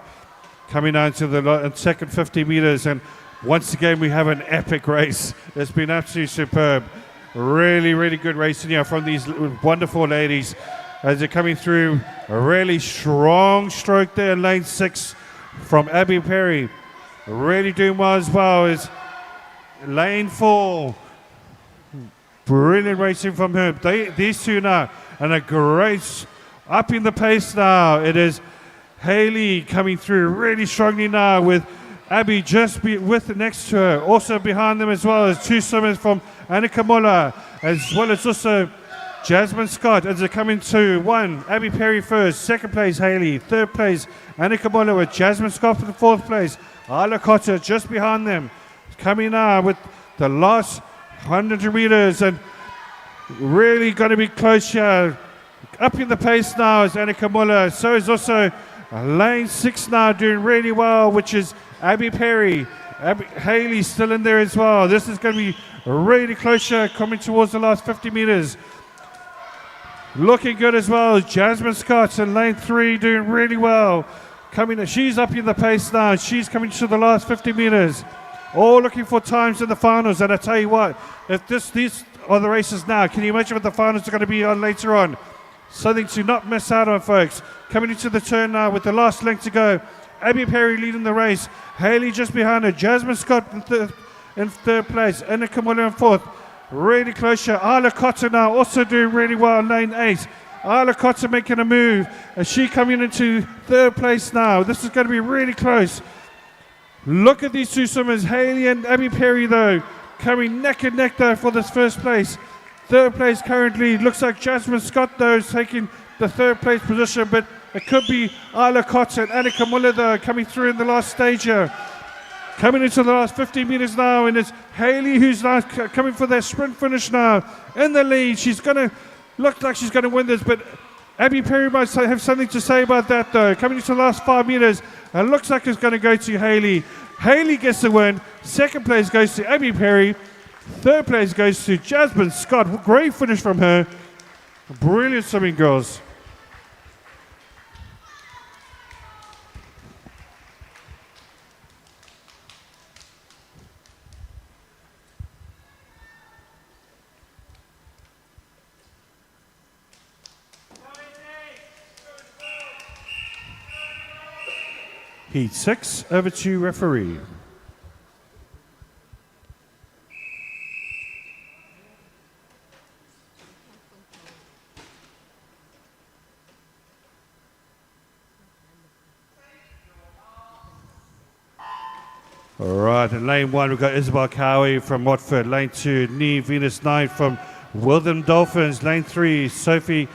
Speaker 1: Coming down to the second 50 meters. And once again, we have an epic race. It's been absolutely superb. Really, really good racing here from these wonderful ladies as they're coming through. A really strong stroke there in lane 6 from Abby Perry. Really doing well as well is lane 4. Brilliant racing from her. These two now, and a great up in the pace now. It is Hayley coming through really strongly now with Abby just next to her. Also behind them as well as 2 swimmers from Annika Muller, as well as also Jasmine Scott as they're coming to 1. Abby Perry first, 2nd place Hayley, 3rd place Annika Muller with Jasmine Scott for the 4th place. Arla Cotter just behind them. Coming now with the last 100 meters and really going to be close here. Up in the pace now is Annika Muller. So is also lane 6 now doing really well, which is Abby Perry. Hayley still in there as well. This is going to be really close here coming towards the last 50 meters. Looking good as well. Jasmine Scott in lane 3 doing really well. She's up in the pace now. She's coming to the last 50 meters. All looking for times in the finals. And I tell you what, if these are the races now, can you imagine what the finals are going to be on later on? Something to not miss out on, folks. Coming into the turn now with the last length to go. Abby Perry leading the race. Hayley just behind her. Jasmine Scott in 3rd place. Annika Muller in 4th. Really close here. Arla Cotter now also doing really well in lane 8. Isla Cotter making a move. And she coming into third place now. This is going to be really close. Look at these two swimmers, Hayley and Abby Perry, though, coming neck and neck, though, for this first place. Third place currently looks like Jasmine Scott, though, is taking the third place position, but it could be Isla Cotter and Annika Muller, though, coming through in the last stage here. Coming into the last 15 meters now, and it's Hayley who's now coming for their sprint finish now in the lead. She's going to look like she's going to win this, but Abby Perry might have something to say about that, though. Coming into the last 5 meters, it looks like it's going to go to Hayley. Hayley gets the win. Second place goes to Abby Perry. Third place goes to Jasmine Scott. Great finish from her. Brilliant swimming, girls. Heat 6, over to referee. All right, in lane 1, we've got Isabel Cowie from Watford. Lane 2, Nee Venus Knight from Wilden Dolphins. Lane 3, Sophie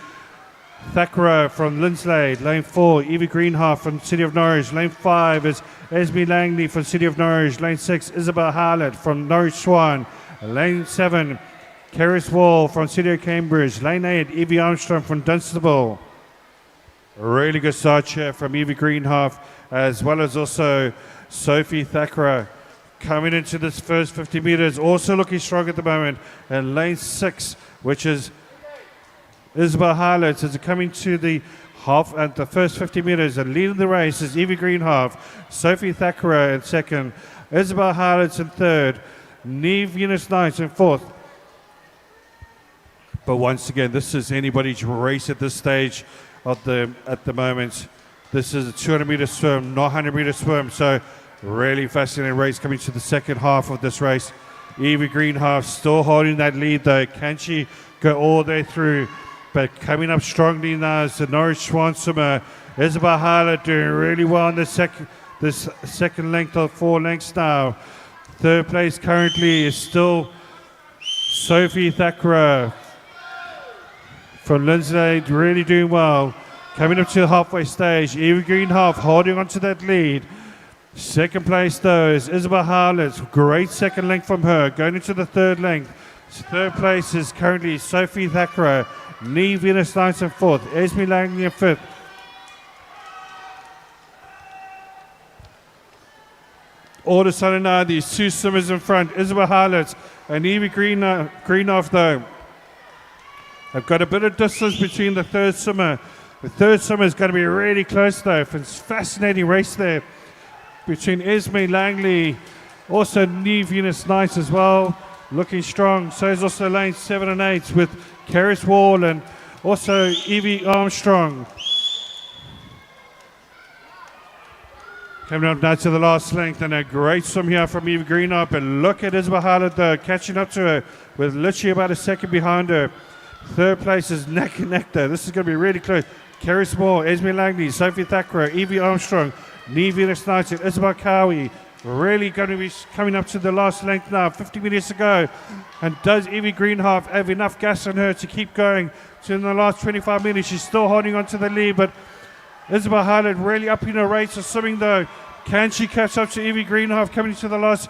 Speaker 1: Thackara from Lindsley. Lane 4, Evie Greenhalgh from City of Norwich. Lane 5 is Esme Langley from City of Norwich. Lane 6, Isabel Harlett from Norwich Swan. Lane 7, Keris Wall from City of Cambridge. Lane 8, Evie Armstrong from Dunstable. A really good start here from Evie Greenhalgh, as well as also Sophie Thackara coming into this first 50 meters, also looking strong at the moment. And lane 6, which is Isabel Harlett, is coming to the half at the first 50 meters, and leading the race is Evie Greenhalgh, Sophie Thackara in second, Isabel Harlett in third, Nee Venus Knight in fourth. But once again, this is anybody's race at this stage at the moment. This is a 200-meter swim, not 100-meter swim. So really fascinating race coming to the second half of this race. Evie Greenhalgh still holding that lead, though. Can she go all the way through? But coming up strongly now is the Norwich Swan swimmer, Isabel Harlett, doing really well in this second length of 4 lengths now. Third place currently is still Sophie Thackara from Lindsley, really doing well. Coming up to the halfway stage, Evie Greenhalgh holding on to that lead. Second place, though, is Isabel Harlett. Great second length from her, going into the third length. Third place is currently Sophie Thackara. Nee Venus Knight in fourth. Esme Langley in fifth. All of a sudden now, these two swimmers in front, Isabel Harlett and Evie Greenhalgh, though, have got a bit of distance between the third swimmer. The third swimmer is going to be really close, though. It's a fascinating race there between Esme Langley, also Nee Venus Knight as well, looking strong. So is also lane 7 and 8 with Keris Wall and also Evie Armstrong. Coming up now to the last length, and a great swim here from Evie Greenhalgh. But look at Isabel Harlett, though, catching up to her with literally about a second behind her. Third place is neck and neck, though. This is going to be really close. Keris Wall, Esme Langley, Sophie Thackara, Evie Armstrong, Nee Venus Knight, Isabel Cowie. Really going to be coming up to the last length now, 50 minutes to go. And does Evie Greenhalgh have enough gas in her to keep going to the last 25 minutes? She's still holding on to the lead, but Isabel Harlett really upping her rates of swimming, though. Can she catch up to Evie Greenhalgh coming to the last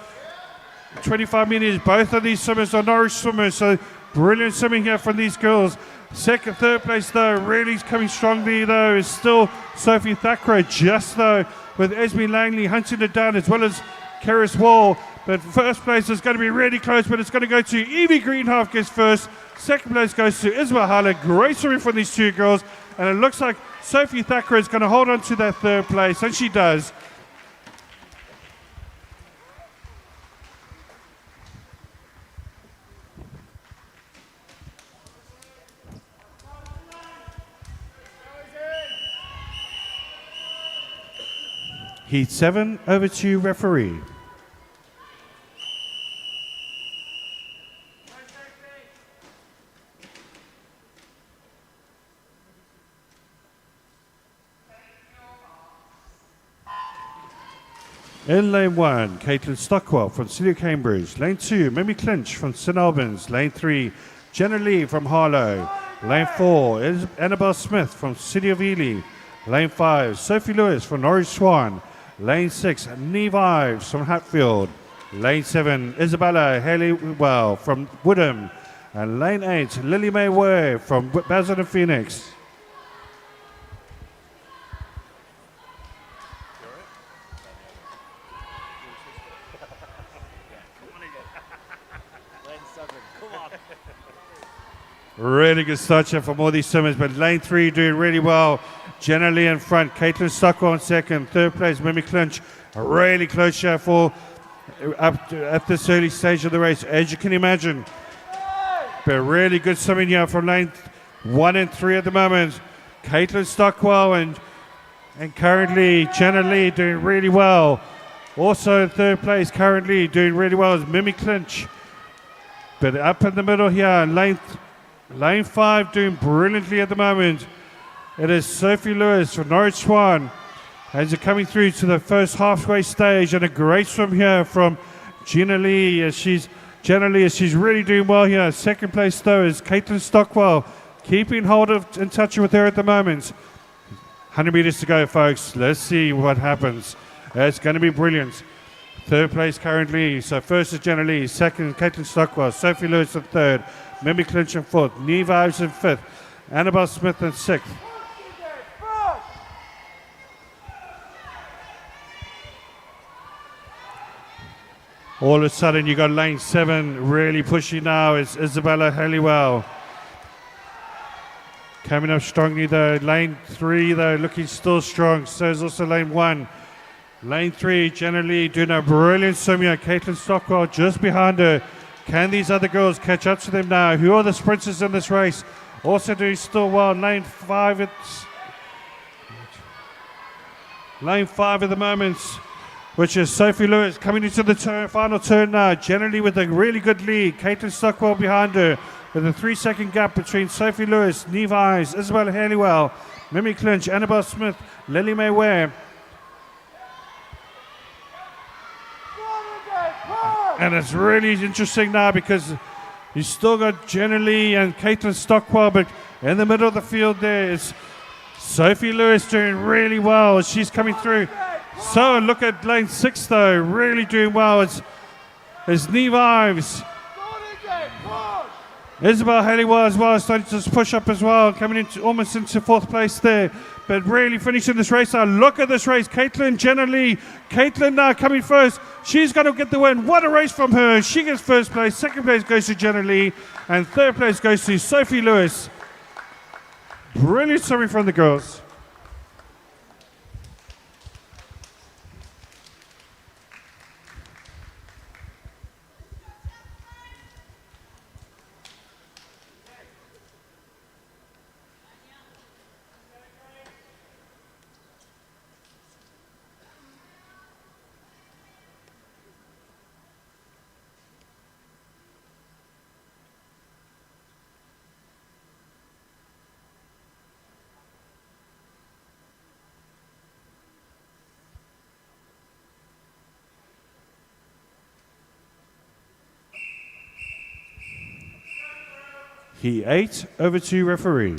Speaker 1: 25 minutes? Both of these swimmers are Norwich swimmers, so brilliant swimming here from these girls. Second, third place, though, really coming strongly, though, is still Sophie Thackara, just, though, with Esme Langley hunting it down, as well as Keris Wall. But first place is going to be really close, but it's going to go to Evie Greenhalgh gets first. Second place goes to Isabel Harlett. Great swimming from these two girls. And it looks like Sophie Thackara is going to hold on to that third place, and she does. Heat 7, over to referee. In lane 1, Caitlin Stockwell from City of Cambridge. Lane 2, Mimi Clinch from St Albans. Lane 3, Jenna Lee from Harlow. Lane 4 is Annabelle Smith from City of Ely. Lane 5, Sophie Lewis from Norwich Swan. Lane 6, Neve Ives from Hatfield. Lane 7, Isabella Haley-Well from Woodham. And lane 8, Lily Mae Ware from Basildon Phoenix. Really good start here from all these swimmers, but lane 3 doing really well. Jenna Lee in front, Caitlin Stockwell in second, third place Mimi Clinch. A really close shot for at this early stage of the race, as you can imagine. But really good swimming here from lane 1 and 3 at the moment. Caitlin Stockwell and currently Jenna Lee doing really well. Also in third place currently doing really well is Mimi Clinch. But up in the middle here, lane 5 doing brilliantly at the moment. It is Sophie Lewis from Norwich Swan. As they're coming through to the first halfway stage, and a great swim here from Jenna Lee as she's really doing well here. Second place though is Caitlin Stockwell, keeping hold of in touch with her at the moment. 100 meters to go, folks. Let's see what happens. It's going to be brilliant. Third place currently. So first is Jenna Lee, second Caitlin Stockwell, Sophie Lewis in third, Mimi Clinch in fourth, Neve Ives in fifth, Annabelle Smith in sixth. All of a sudden you got lane 7 really pushing now. It's Isabella Haley-Well. Coming up strongly though. Lane 3 though looking still strong. So is also lane 1. Lane 3, Jenna Lee doing a brilliant swim here. Caitlin Stockwell just behind her. Can these other girls catch up to them now? Who are the sprinters in this race? Also doing still well. Lane 5 at the moment, which is Sophie Lewis coming into the final turn now. Jenna Lee with a really good lead. Caitlin Stockwell behind her with a 3-second gap between Sophie Lewis, Neve Ives, Isabella Haley-Well, Mimi Clinch, Annabelle Smith, Lily Mae Ware. And it's really interesting now because you still got Jenna Lee and Caitlin Stockwell, but in the middle of the field there is Sophie Lewis doing really well as she's coming through. So look at lane 6 though, really doing well. It's Neve Ives. Isabel Haley-Well as well, starting to just push up as well, coming into almost into fourth place there. But really finishing this race now. Look at this race. Caitlin, Jenna Lee. Caitlin now coming first. She's going to get the win. What a race from her. She gets first place. Second place goes to Jenna Lee. And third place goes to Sophie Lewis. Brilliant swimming from the girls. Heat 8, over to referee.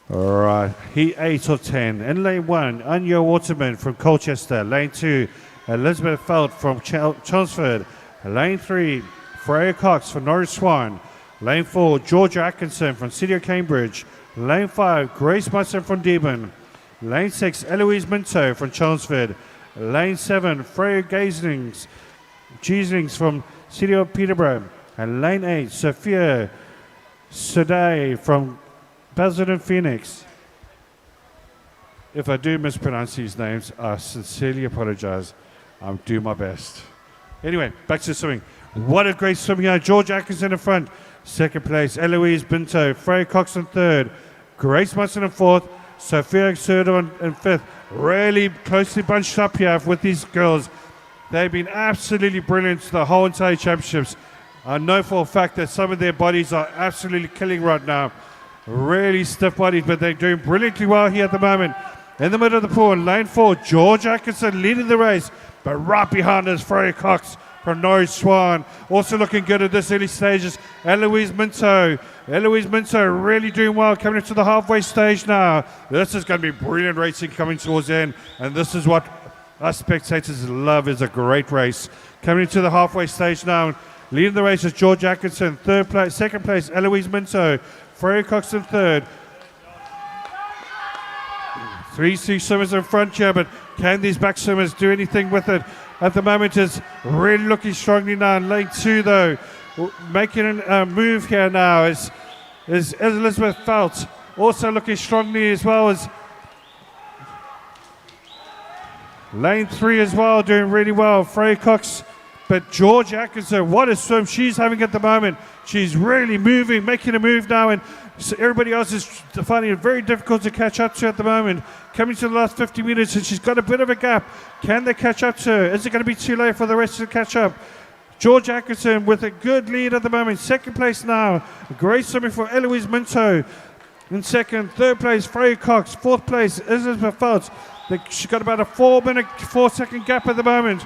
Speaker 1: All right, Heat 8 of 10. In lane 1, Anya Waterman from Colchester. Lane 2, Elizabeth Feld from Chelmsford. Lane 3, Freya Cox from Norwich Swan. Lane 4, Georgia Atkinson from City of Cambridge. Lane 5, Grace Munson from Deben. Lane 6, Eloise Minto from Chelmsford. Lane 7, Freya Gieslings from City of Peterborough. And Lane 8, Sophia Sudai from Basildon Phoenix. If I do mispronounce these names, I sincerely apologize. I'll do my best. Anyway, back to swimming. What a great swim here. George Atkinson in front. Second place, Eloise Binto. Freya Cox in third. Grace Munson in fourth. Sophia Surdo in fifth. Really closely bunched up here with these girls. They've been absolutely brilliant the whole entire championships. I know for a fact that some of their bodies are absolutely killing right now. Really stiff bodies, but they're doing brilliantly well here at the moment. In the middle of the pool, in lane 4, George Atkinson leading the race, but right behind us, Freya Cox from Norwich Swan. Also looking good at this early stages, Eloise Minto. Eloise Minto really doing well, coming into the halfway stage now. This is going to be brilliant racing coming towards the end, and this is what us spectators love, is a great race. Coming into the halfway stage now, leading the race is George Atkinson, second place, Eloise Minto, Freya Cox in third. 3 swimmers in front here, but can these back swimmers do anything with it? At the moment is really looking strongly now in lane 2 though. Making a move here now is Elizabeth Felt. Also looking strongly as well as lane 3 as well, doing really well. Freya Cox, but George Atkinson, what a swim she's having at the moment. She's really moving, making a move now, and so everybody else is finding it very difficult to catch up to at the moment. Coming to the last 50 meters, and she's got a bit of a gap. Can they catch up to her? Is it going to be too late for the rest to catch up? George Atkinson with a good lead at the moment. Second place now. Great swimming for Eloise Minto. In second. Third place, Freya Cox. Fourth place, Elizabeth Phelps. She's got about a 4-second gap at the moment.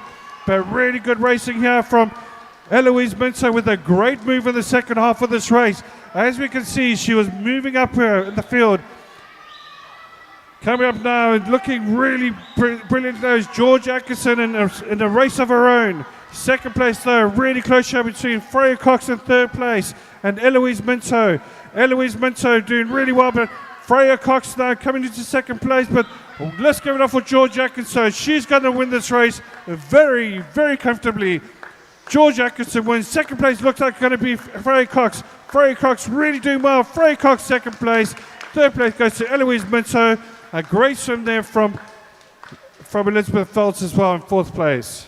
Speaker 1: But really good racing here from Eloise Minto with a great move in the second half of this race. As we can see, she was moving up here in the field. Coming up now and looking really brilliant now is George Atkinson in a race of her own. Second place though, really close show between Freya Cox in third place and Eloise Minto. Eloise Minto doing really well, but Freya Cox now coming into second place, but let's give it up for George Atkinson. She's going to win this race very, very comfortably. George Atkinson wins. Second place looks like it's going to be Freya Cox. Freya Cox really doing well. Freya Cox second place. Third place goes to Eloise Minto. A great swim there from Elizabeth Phelps as well in fourth place.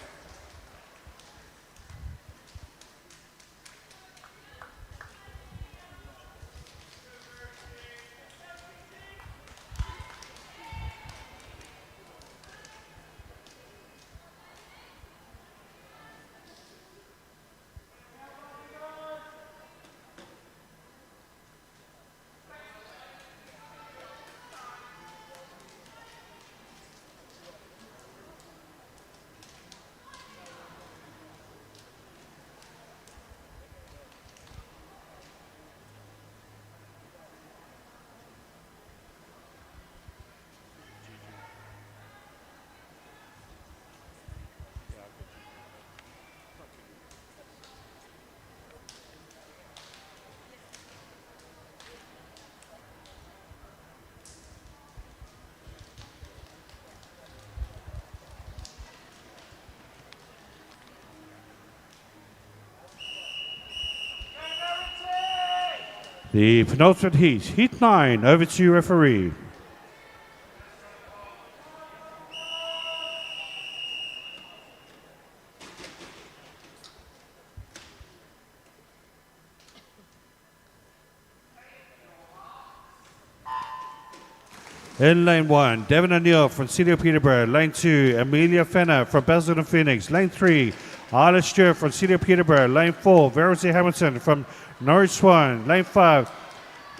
Speaker 1: The penultimate heat, Heat 9, over to you, referee. In lane 1, Devin O'Neill from Celia Peterborough. Lane 2, Amelia Fenner from Basildon Phoenix. Lane 3, Isla Stewart from Celia Peterborough. Lane 4, Verity Hamilton from Norwich Swan. Lane 5,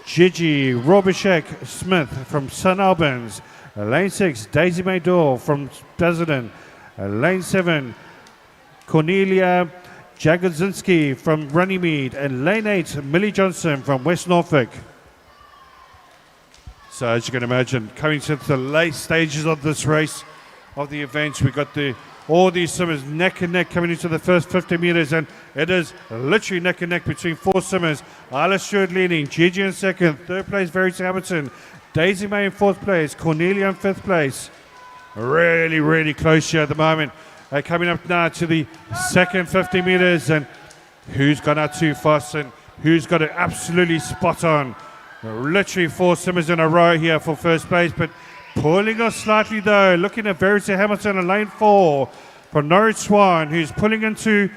Speaker 1: Gigi Robichek Smith from St Albans. Lane 6, Daisy May Doyle from Basildon. Lane 7, Cornelia Jagodzinski from Runnymede. And lane 8, Millie Johnson from West Norfolk. So as you can imagine, coming to the late stages of this race, of the events, we got all these swimmers neck and neck coming into the first 50 meters, and it is literally neck and neck between 4 swimmers. Isla Stewart leading, Gigi in second, third place Verity Hamilton, Daisy May in fourth place, Cornelia in fifth place. Really, really close here at the moment. Coming up now to the second 50 meters, and who's gone out too fast and who's got it absolutely spot on. Literally 4 swimmers in a row here for first place, but pulling us slightly though. Looking at Verity Hamilton in lane 4 from Norwich Swan, who's pulling into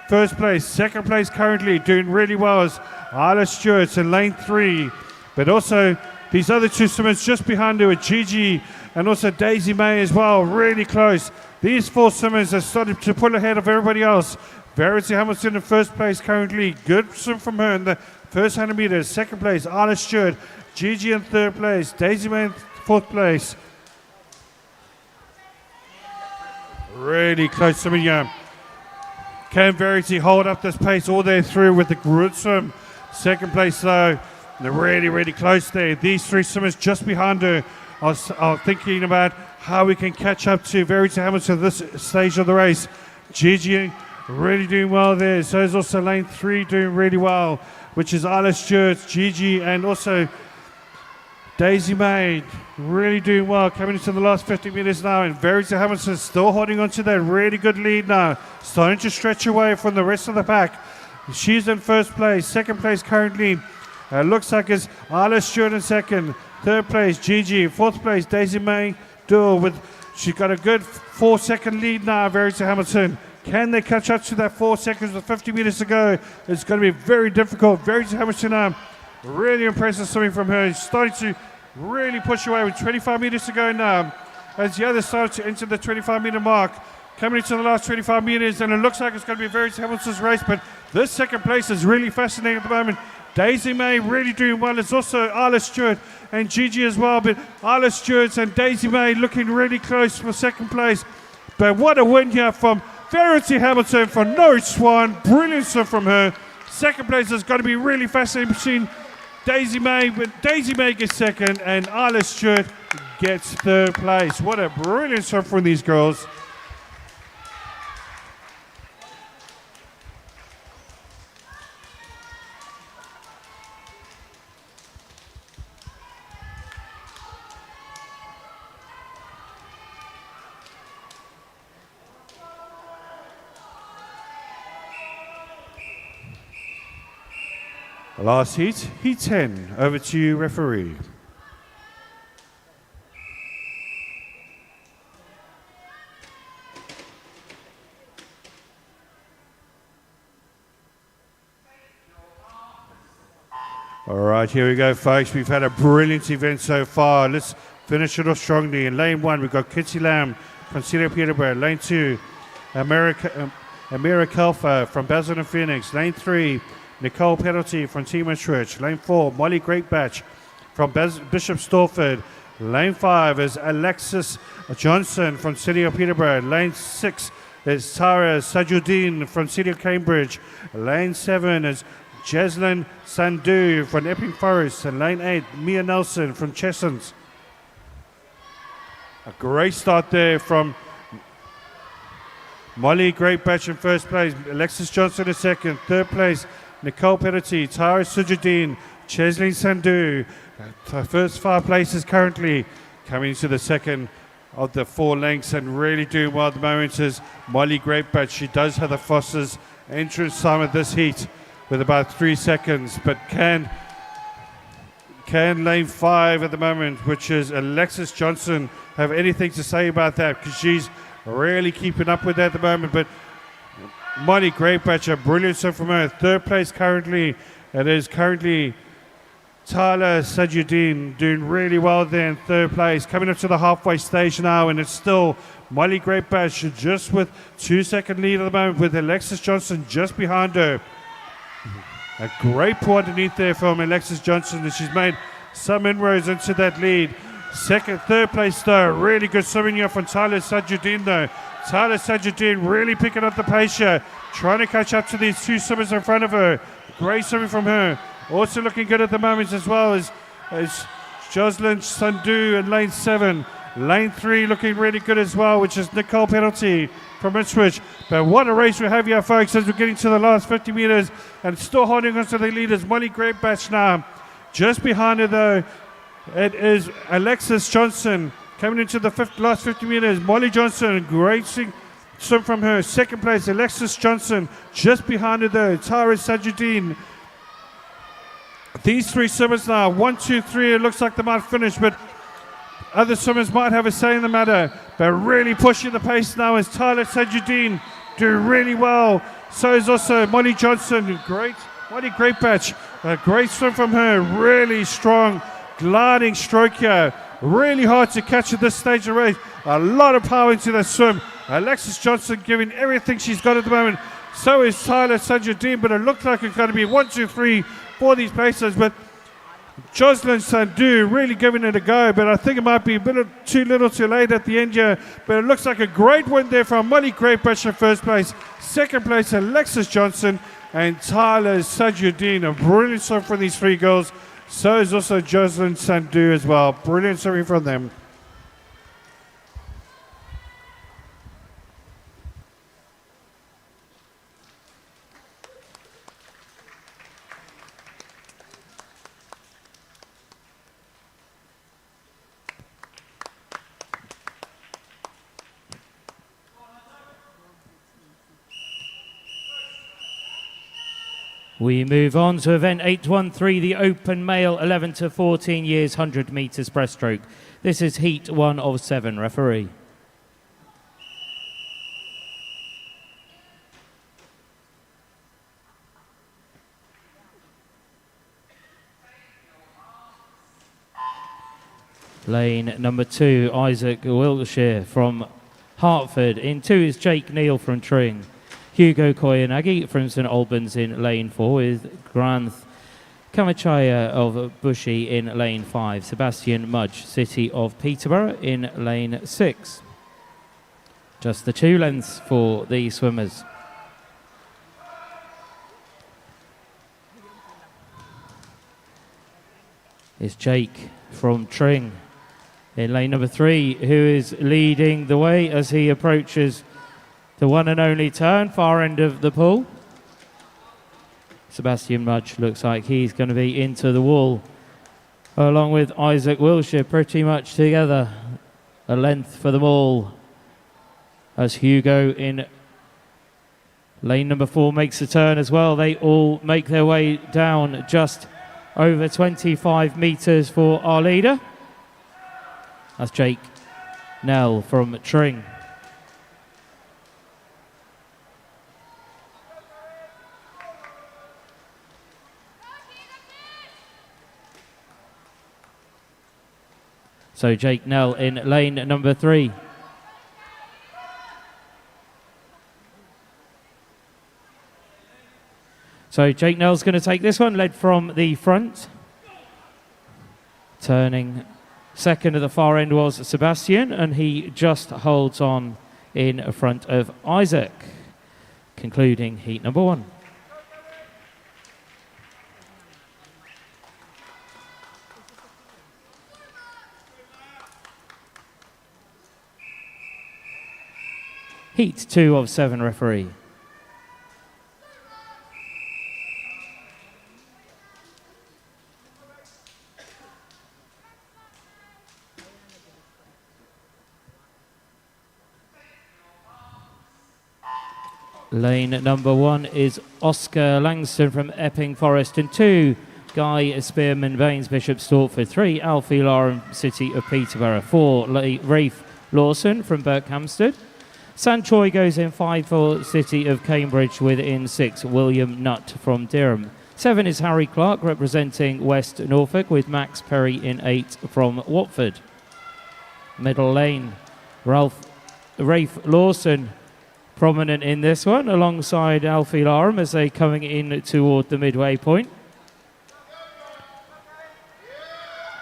Speaker 1: first place. Second place currently doing really well is Isla Stewart in lane 3, but also these other 2 swimmers just behind her with Gigi and also Daisy May as well, really close. These four swimmers have started to pull ahead of everybody else. Verity Hamilton in first place currently. Good swim from her in the first 100 meters. Second place, Arla Stewart. Gigi in third place. Daisy May in fourth place. Really close swimming here. Can Verity hold up this pace all the way through with the good swim? Second place though. They're really, really close there. These three swimmers just behind her are thinking about how we can catch up to Verity Hamilton at this stage of the race. Gigi really doing well there. So is also lane 3 doing really well, which is Isla Stewart, Gigi, and also Daisy May really doing well, coming into the last 50 meters now, and Verity Hamilton still holding on to that really good lead now, starting to stretch away from the rest of the pack. She's in first place. Second place currently looks like it's Isla Stewart in second. Third place, Gigi. Fourth place, Daisy May Duel. She's got a good 4-second lead now, Verity Hamilton. Can they catch up to that 4 seconds with 50 meters to go? It's going to be very difficult. Verity Hamilton really impressive swimming from her. She's starting to really push away with 25 meters to go now. As the others start to enter the 25-meter mark, coming into the last 25 meters, and it looks like it's going to be Verity Hamilton's race, but this second place is really fascinating at the moment. Daisy May really doing well. It's also Isla Stewart and Gigi as well, but Isla Stewart and Daisy May looking really close for second place. But what a win here from Verity Hamilton from Norwich Swan. Brilliant stuff from her. Second place is going to be really fascinating between Daisy May, but Daisy May gets second and Isla Stewart gets third place. What a brilliant stuff from these girls. Last heat, heat 10. Over to you, referee. All right, here we go, folks. We've had a brilliant event so far. Let's finish it off strongly. In lane 1, we've got Kitty Lamb from Celia Peterborough. Lane 2, Amira Kalfa from Basel and Phoenix. Lane 3, Nicole Penalty from Team Ipswich. Lane 4, Molly Greatbatch from Bishop Stortford. Lane 5 is Alexis Johnson from City of Peterborough. Lane 6 is Tara Sajuddin from City of Cambridge. Lane 7 is Jaslyn Sandhu from Epping Forest. And lane 8, Mia Nelson from Chessons. A great start there from Molly Greatbatch in first place. Alexis Johnson in second. Third place, Nicole Penalty, Tara Sujuddin, Chesley Sandhu. First 5 places currently coming into the second of the 4 lengths and really doing well at the moment is Molly Greatbatch. She does have the fastest entrance time of this heat with about 3 seconds, but can lane 5 at the moment, which is Alexis Johnson, have anything to say about that? Because she's really keeping up with that at the moment, but Molly Greatbatch, a brilliant stuff from her. Third place currently, it is currently Tyler Sajuddin doing really well there in third place. Coming up to the halfway stage now, and it's still Molly Greatbatch just with 2-second lead at the moment, with Alexis Johnson just behind her. A great pull underneath there from Alexis Johnson, and she's made some inroads into that lead. Third place though, really good swimming here from Tyler Sajuddin though. Tyler Sajuddin really picking up the pace here, trying to catch up to these 2 swimmers in front of her. Great swimming from her. Also looking good at the moment as well as Jocelyn Sandhu in lane 7. Lane 3 looking really good as well, which is Nicole Penalty from Ipswich. But what a race we have here, folks, as we're getting to the last 50 meters and still holding on to the leaders. Molly Greatbatch now. Just behind her though, it is Alexis Johnson coming into the last 50 meters. Molly Johnson, great swim from her. Second place, Alexis Johnson. Just behind her though, Tara Sajuddin. These 3 swimmers now, 1, 2, 3, it looks like they might finish, but other swimmers might have a say in the matter. But really pushing the pace now is Tyler Sajuddin, doing really well. So is also Molly Johnson, great. Molly Greatbatch, a great swim from her, really strong gliding stroke here. Really hard to catch at this stage of the race. A lot of power into that swim. Alexis Johnson giving everything she's got at the moment. So is Tyler Sajudeen, but it looks like it's going to be 1, 2, 3 for these placers. But Jocelyn Sandhu really giving it a go, but I think it might be a bit too little too late at the end here. But it looks like a great win there from Molly Great Pressure first place. Second place, Alexis Johnson and Tyler Sajudeen. A brilliant song from these three girls. So is also Jocelyn Sandhu as well. Brilliant swimming from them.
Speaker 2: We move on to event 813, the open male 11 to 14 years 100 metres breaststroke. This is heat 1 of 7. Referee. Lane number 2, Isaac Wiltshire from Hertford. In 2 is Jake Neal from Tring. Hugo Koyanagi from St Albans in lane 4 with Granth Kamachaya of Bushy in lane 5. Sebastian Mudge, City of Peterborough in lane 6. Just the 2 lengths for the swimmers. It's Jake from Tring in lane number 3 who is leading the way as he approaches the one and only turn, far end of the pool. Sebastian Mudge looks like he's going to be into the wall, along with Isaac Wiltshire, pretty much together. A length for them all, as Hugo in lane number 4 makes a turn as well. They all make their way down just over 25 metres for our leader. That's Jake Nell from Tring. So Jake Nell in lane number 3. So Jake Nell's going to take this one, led from the front. Turning second at the far end was Sebastian, and he just holds on in front of Isaac, concluding heat number 1. Heat 2 of 7, referee. Lane number 1 is Oscar Langston from Epping Forest, and 2, Guy Spearman, Baines, Bishop Stortford. 3, Alfie Lauren, City of Peterborough. 4, Rafe Lawson from Berkhamsted. San Choi goes in 5 for City of Cambridge, with in 6, William Nutt from Durham. 7 is Harry Clark representing West Norfolk, with Max Perry in 8 from Watford. Middle lane, Rafe Lawson prominent in this one, alongside Alfie Larum as they coming in toward the midway point.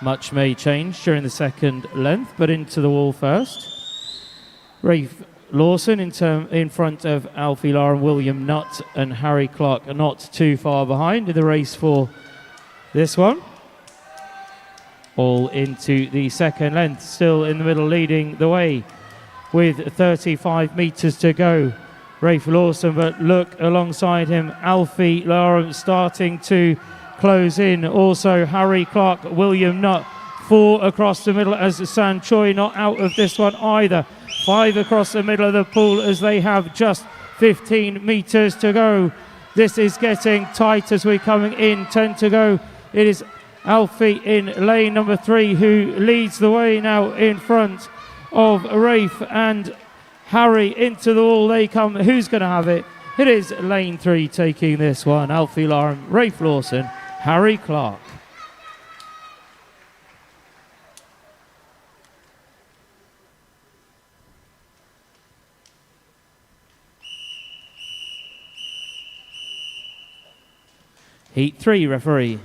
Speaker 2: Much may change during the second length, but into the wall first. Rafe Lawson in front of Alfie Larum, William Nutt and Harry Clark are not too far behind in the race for this one. All into the second length, still in the middle leading the way with 35 metres to go. Rafe Lawson, but look alongside him, Alfie Larum starting to close in. Also Harry Clark, William Nutt, 4 across the middle as San Choi not out of this one either. 5 across the middle of the pool as they have just 15 metres to go. This is getting tight as we're coming in. 10 to go. It is Alfie in lane number 3 who leads the way now in front of Rafe and Harry. Into the wall they come. Who's going to have it? It is lane 3 taking this one. Alfie Larum, Rafe Lawson, Harry Clark. Heat 3, referee.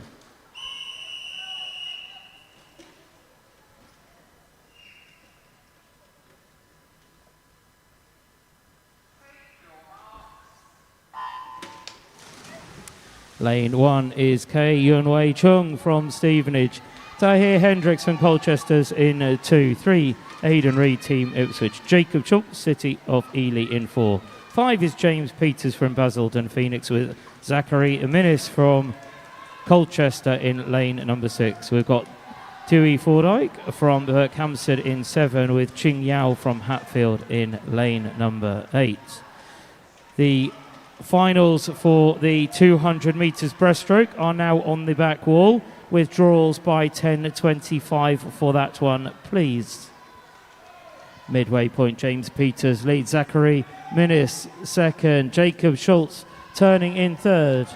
Speaker 2: Lane 1 is K Yunwei Chung from Stevenage. Tahir Hendricks from Colchester's in 2. 3, Aidan Reid, Team Ipswich. Jacob Schultz, City of Ely in 4. 5 is James Peters from Basildon Phoenix, with Zachary Minnis from Colchester in lane number 6. We've got Dewey Fordyke from Berkhamsted in 7, with Ching Yao from Hatfield in lane number 8. The finals for the 200 metres breaststroke are now on the back wall, with draws by 10:25 for that one, please. Midway point, James Peters leads Zachary Minnis second, Jacob Schultz turning in third.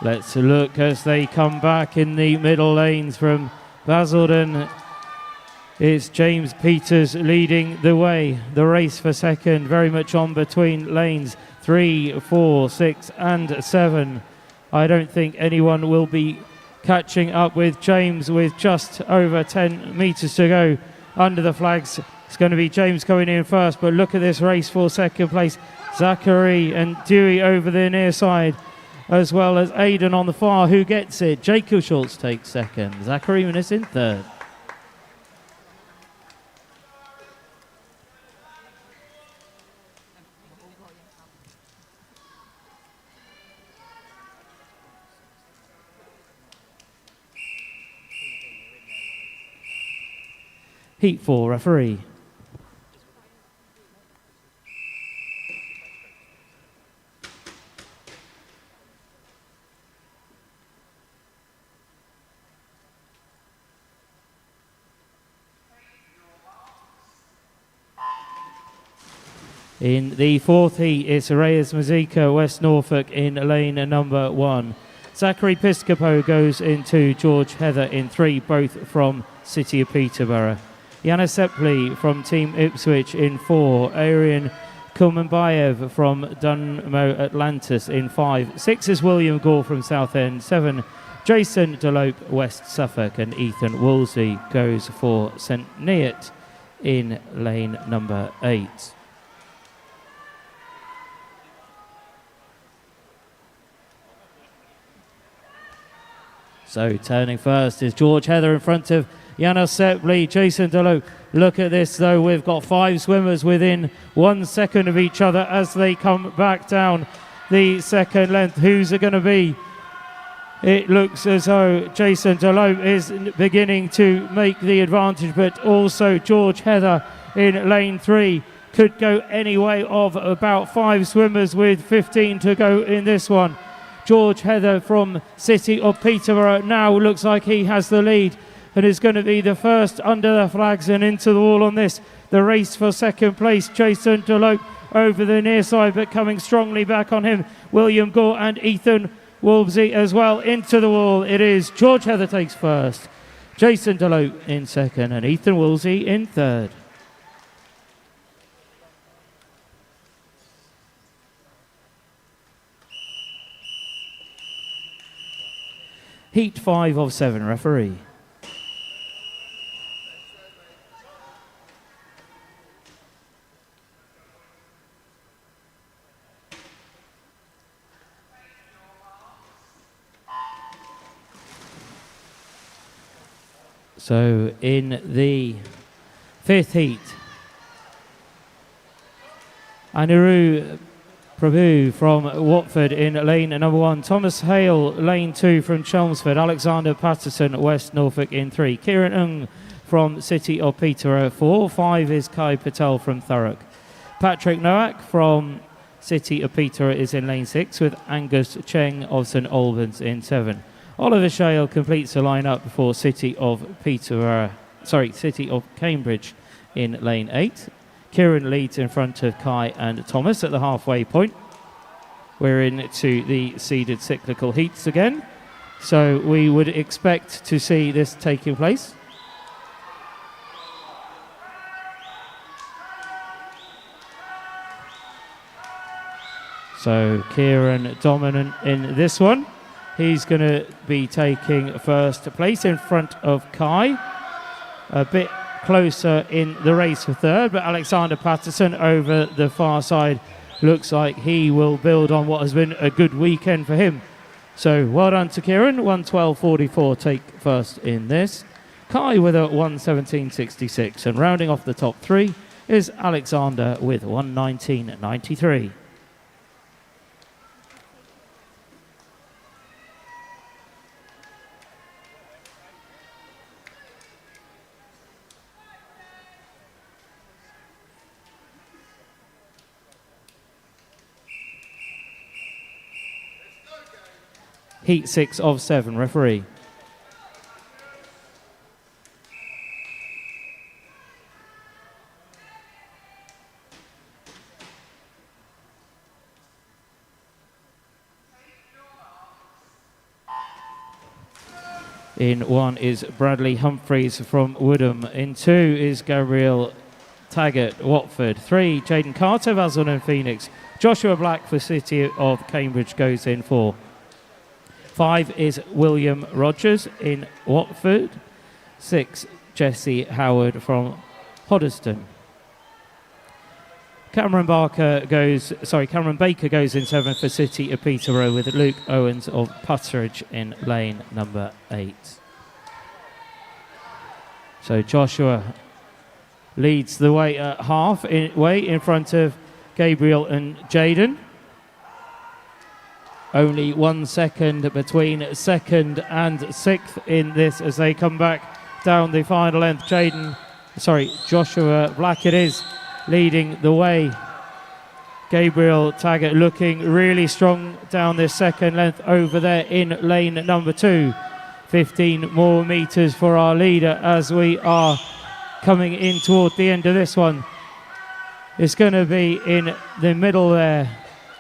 Speaker 2: Let's look as they come back in the middle lanes from Basildon. It's James Peters leading the way. The race for second very much on between lanes 3, 4, 6 and 7. I don't think anyone will be catching up with James with just over 10 metres to go under the flags. It's going to be James going in first, but look at this race for second place. Zachary and Dewey over the near side, as well as Aidan on the far. Who gets it? Jacob Schultz takes second. Zachary Minnis in third. Heat 4, referee. In the fourth heat, it's Reyes Mazika, West Norfolk in lane number 1. Zachary Piscopo goes into George Heather in 3, both from City of Peterborough. Yana Sepli from Team Ipswich in 4. Arian Kulmanbayev from Dunmo Atlantis in 5. 6 is William Gore from Southend. 7, Jason Delope, West Suffolk. And Ethan Woolsey goes for St Neot in lane number 8. So turning first is George Heather in front of Yana Sepli, Jason Delope. Look at this though, we've got 5 swimmers within 1 second of each other as they come back down the second length. Who's it going to be? It looks as though Jason Delope is beginning to make the advantage, but also George Heather in lane 3 could go any way of about 5 swimmers with 15 to go in this one. George Heather from City of Peterborough now looks like he has the lead and is going to be the first under the flags and into the wall on this. The race for second place, Jason Delope over the near side, but coming strongly back on him, William Gore and Ethan Woolsey as well into the wall. It is George Heather takes first, Jason Delope in second, and Ethan Woolsey in third. Heat 5 of 7, referee. So in the 5th heat, Aniru Prabhu from Watford in lane number 1. Thomas Hale, lane 2 from Chelmsford. Alexander Patterson, West Norfolk in 3. Kieran Ung from City of Peterborough 4. 5 is Kai Patel from Thurrock. Patrick Nowak from City of Peterborough is in lane 6, with Angus Cheng of St Albans in 7. Oliver Shale completes the lineup for City of Cambridge in lane 8. Kieran leads in front of Kai and Thomas at the halfway point. We're into the seeded cyclical heats again, so we would expect to see this taking place. So Kieran dominant in this one. He's going to be taking first place in front of Kai. A bit closer in the race for third, but Alexander Patterson over the far side looks like he will build on what has been a good weekend for him. So well done to Kieran. 1:12.44 take first in this. Kai with a 1:17.66, and rounding off the top three is Alexander with 1:19.93. Heat 6 of 7, referee. In one is Bradley Humphreys from Woodham. In two is Gabriel Taggart, Watford. 3, Jaden Carter, Basildon Phoenix. Joshua Black for City of Cambridge goes in 4. 5 is William Rogers in Watford. 6, Jesse Howard from Hoddesdon. Cameron Baker goes in 7 for City of Peterborough, with Luke Owens of Putteridge in lane number 8. So Joshua leads the way at halfway in front of Gabriel and Jaden. Only 1 second between second and 6th in this as they come back down the final length. Joshua Black it is, leading the way. Gabriel Taggart looking really strong down this second length over there in lane number 2. 15 more metres for our leader as we are coming in toward the end of this one. It's going to be in the middle there.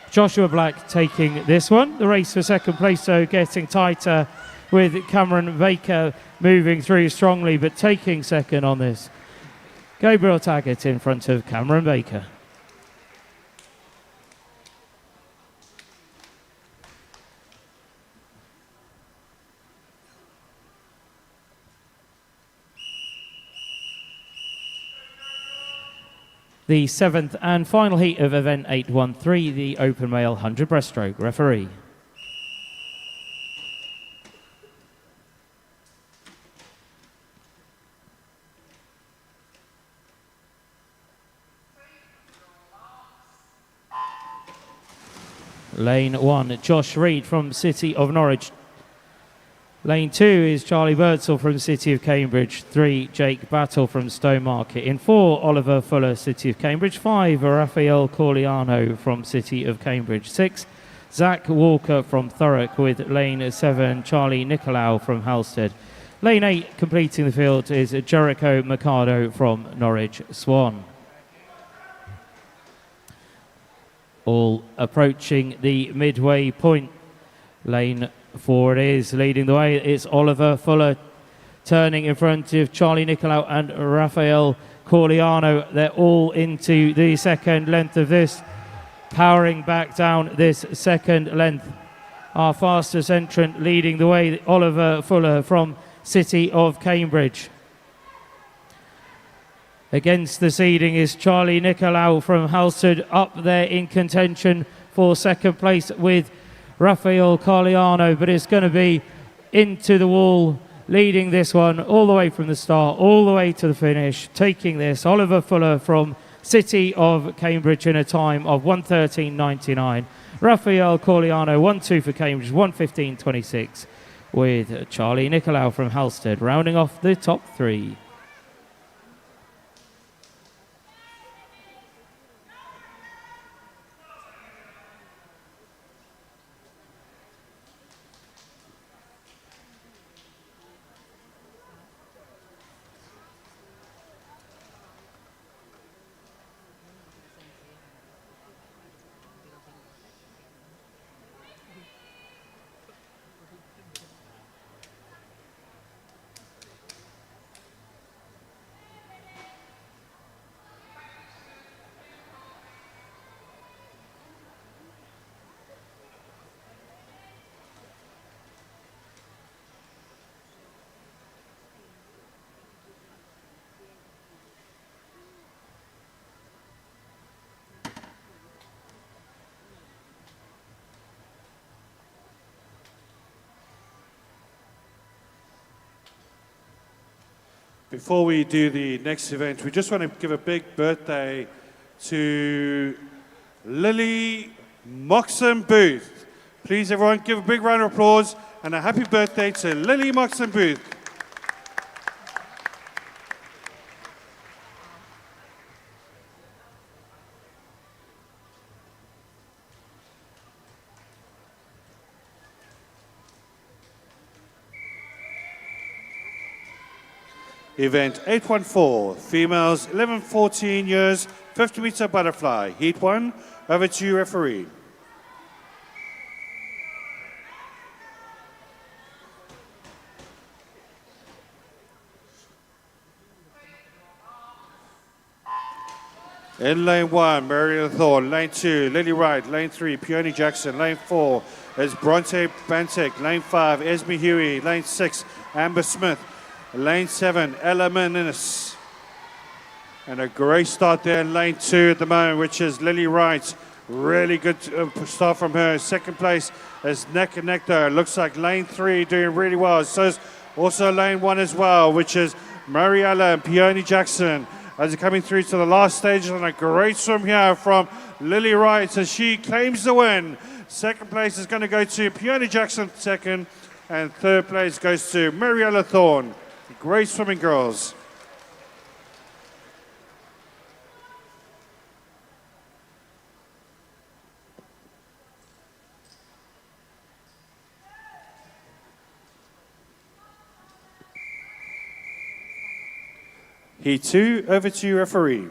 Speaker 2: Joshua Black taking this one. The race for second place, so getting tighter with Cameron Baker moving through strongly, but taking second on this. Gabriel Taggart in front of Cameron Baker. The 7th and final heat of event 813, the open male 100 breaststroke. Referee. Lane 1, Josh Reed from City of Norwich. Lane 2 is Charlie Birdsall from City of Cambridge. 3, Jake Battle from Stowmarket. In 4, Oliver Fuller, City of Cambridge. 5, Raphael Corliano from City of Cambridge. 6, Zach Walker from Thurrock, with lane 7, Charlie Nicolau from Halstead. Lane 8, completing the field, is Jericho Mercado from Norwich Swan. All approaching the midway point. Lane 4 it is, leading the way. It's Oliver Fuller turning in front of Charlie Nicolau and Raphael Corliano. They're all into the second length of this, powering back down this second length. Our fastest entrant leading the way, Oliver Fuller from City of Cambridge. Against the seeding is Charlie Nicolau from Halstead, up there in contention for second place with Raphael Carliano, but it's going to be into the wall, leading this one all the way from the start, all the way to the finish, taking this, Oliver Fuller from City of Cambridge in a time of 1:13.99. Raphael Corliano, 1-2 for Cambridge, 1:15.26, with Charlie Nicolau from Halstead rounding off the top 3.
Speaker 1: Before we do the next event, we just want to give a big birthday to Lily Moxon Booth. Please, everyone, give a big round of applause and a happy birthday to Lily Moxon Booth. Event 814, females 11-14 years, 50-meter butterfly. Heat 1, over to you, referee. In lane 1, Mariella Thorne. Lane 2, Lily Wright. Lane 3, Peony Jackson. Lane 4 is Bronte Bantek. Lane 5, Esme Huey. Lane 6, Amber Smith. Lane 7, Ella Meninus. And a great start there in lane 2 at the moment, which is Lily Wright. Really good start from her. Second place is neck and neck there. Looks like lane 3 doing really well. So is also lane 1 as well, which is Mariella and Peony Jackson. As they're coming through to the last stage, and a great swim here from Lily Wright as she claims the win. Second place is going to go to Peony Jackson second, and third place goes to Mariella Thorne. Great swimming, girls. Heat 2, over to you, referee.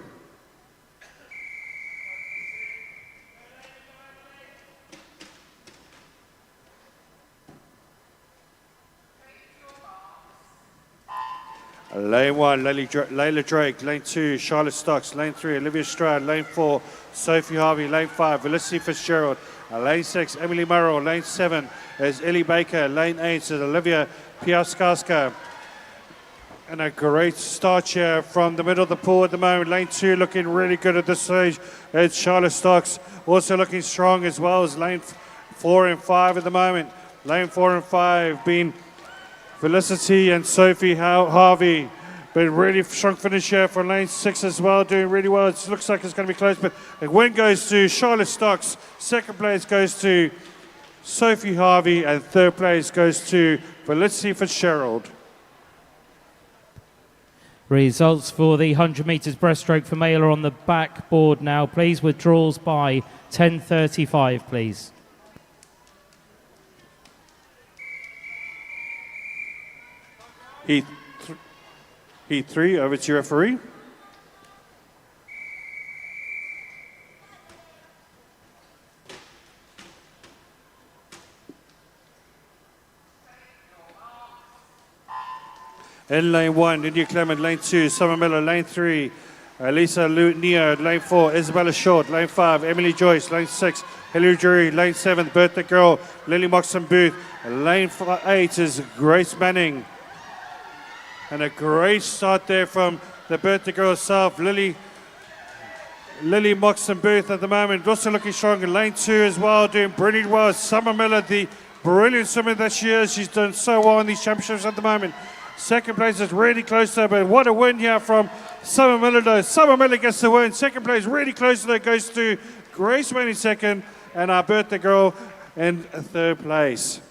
Speaker 1: Lane 1, Layla Drake. Lane 2, Charlotte Stocks. Lane 3, Olivia Stroud. Lane 4, Sophie Harvey. Lane 5, Felicity Fitzgerald. Lane 6, Emily Murrow. Lane 7 is Ellie Baker. Lane 8 is Olivia Piaskaska. And a great start here from the middle of the pool at the moment. Lane 2 looking really good at this stage. It's Charlotte Stocks also looking strong, as well as lane 4 and 5 at the moment. Lane 4 and 5 being Felicity and Sophie Harvey. But really strong finish here for lane 6 as well, doing really well. It looks like it's going to be close, but the win goes to Charlotte Stocks. Second place goes to Sophie Harvey, and third place goes to Felicity Fitzgerald.
Speaker 2: Results for the 100 metres breaststroke for male are on the backboard now. Please, withdrawals by 10:35, please.
Speaker 1: Heat 3, over to your referee. In lane 1, Lydia Clement. Lane 2, Summer Miller. Lane 3, Lisa Neo. Lane 4, Isabella Short. Lane 5, Emily Joyce. Lane 6, Hilary Drury. Lane 7, Birthday Girl, Lily Moxon Booth. Lane 8 is Grace Manning. And a great start there from the Birthday Girl herself, Lily Moxon Booth at the moment. Also looking strong in lane 2 as well, doing brilliant well. Summer Miller, the brilliant swimmer that she is. She's done so well in these championships at the moment. Second place is really close to her, but what a win here from Summer Miller though. Summer Miller gets the win. Second place really close to her, goes to Grace Manning second, and our Birthday Girl in third place.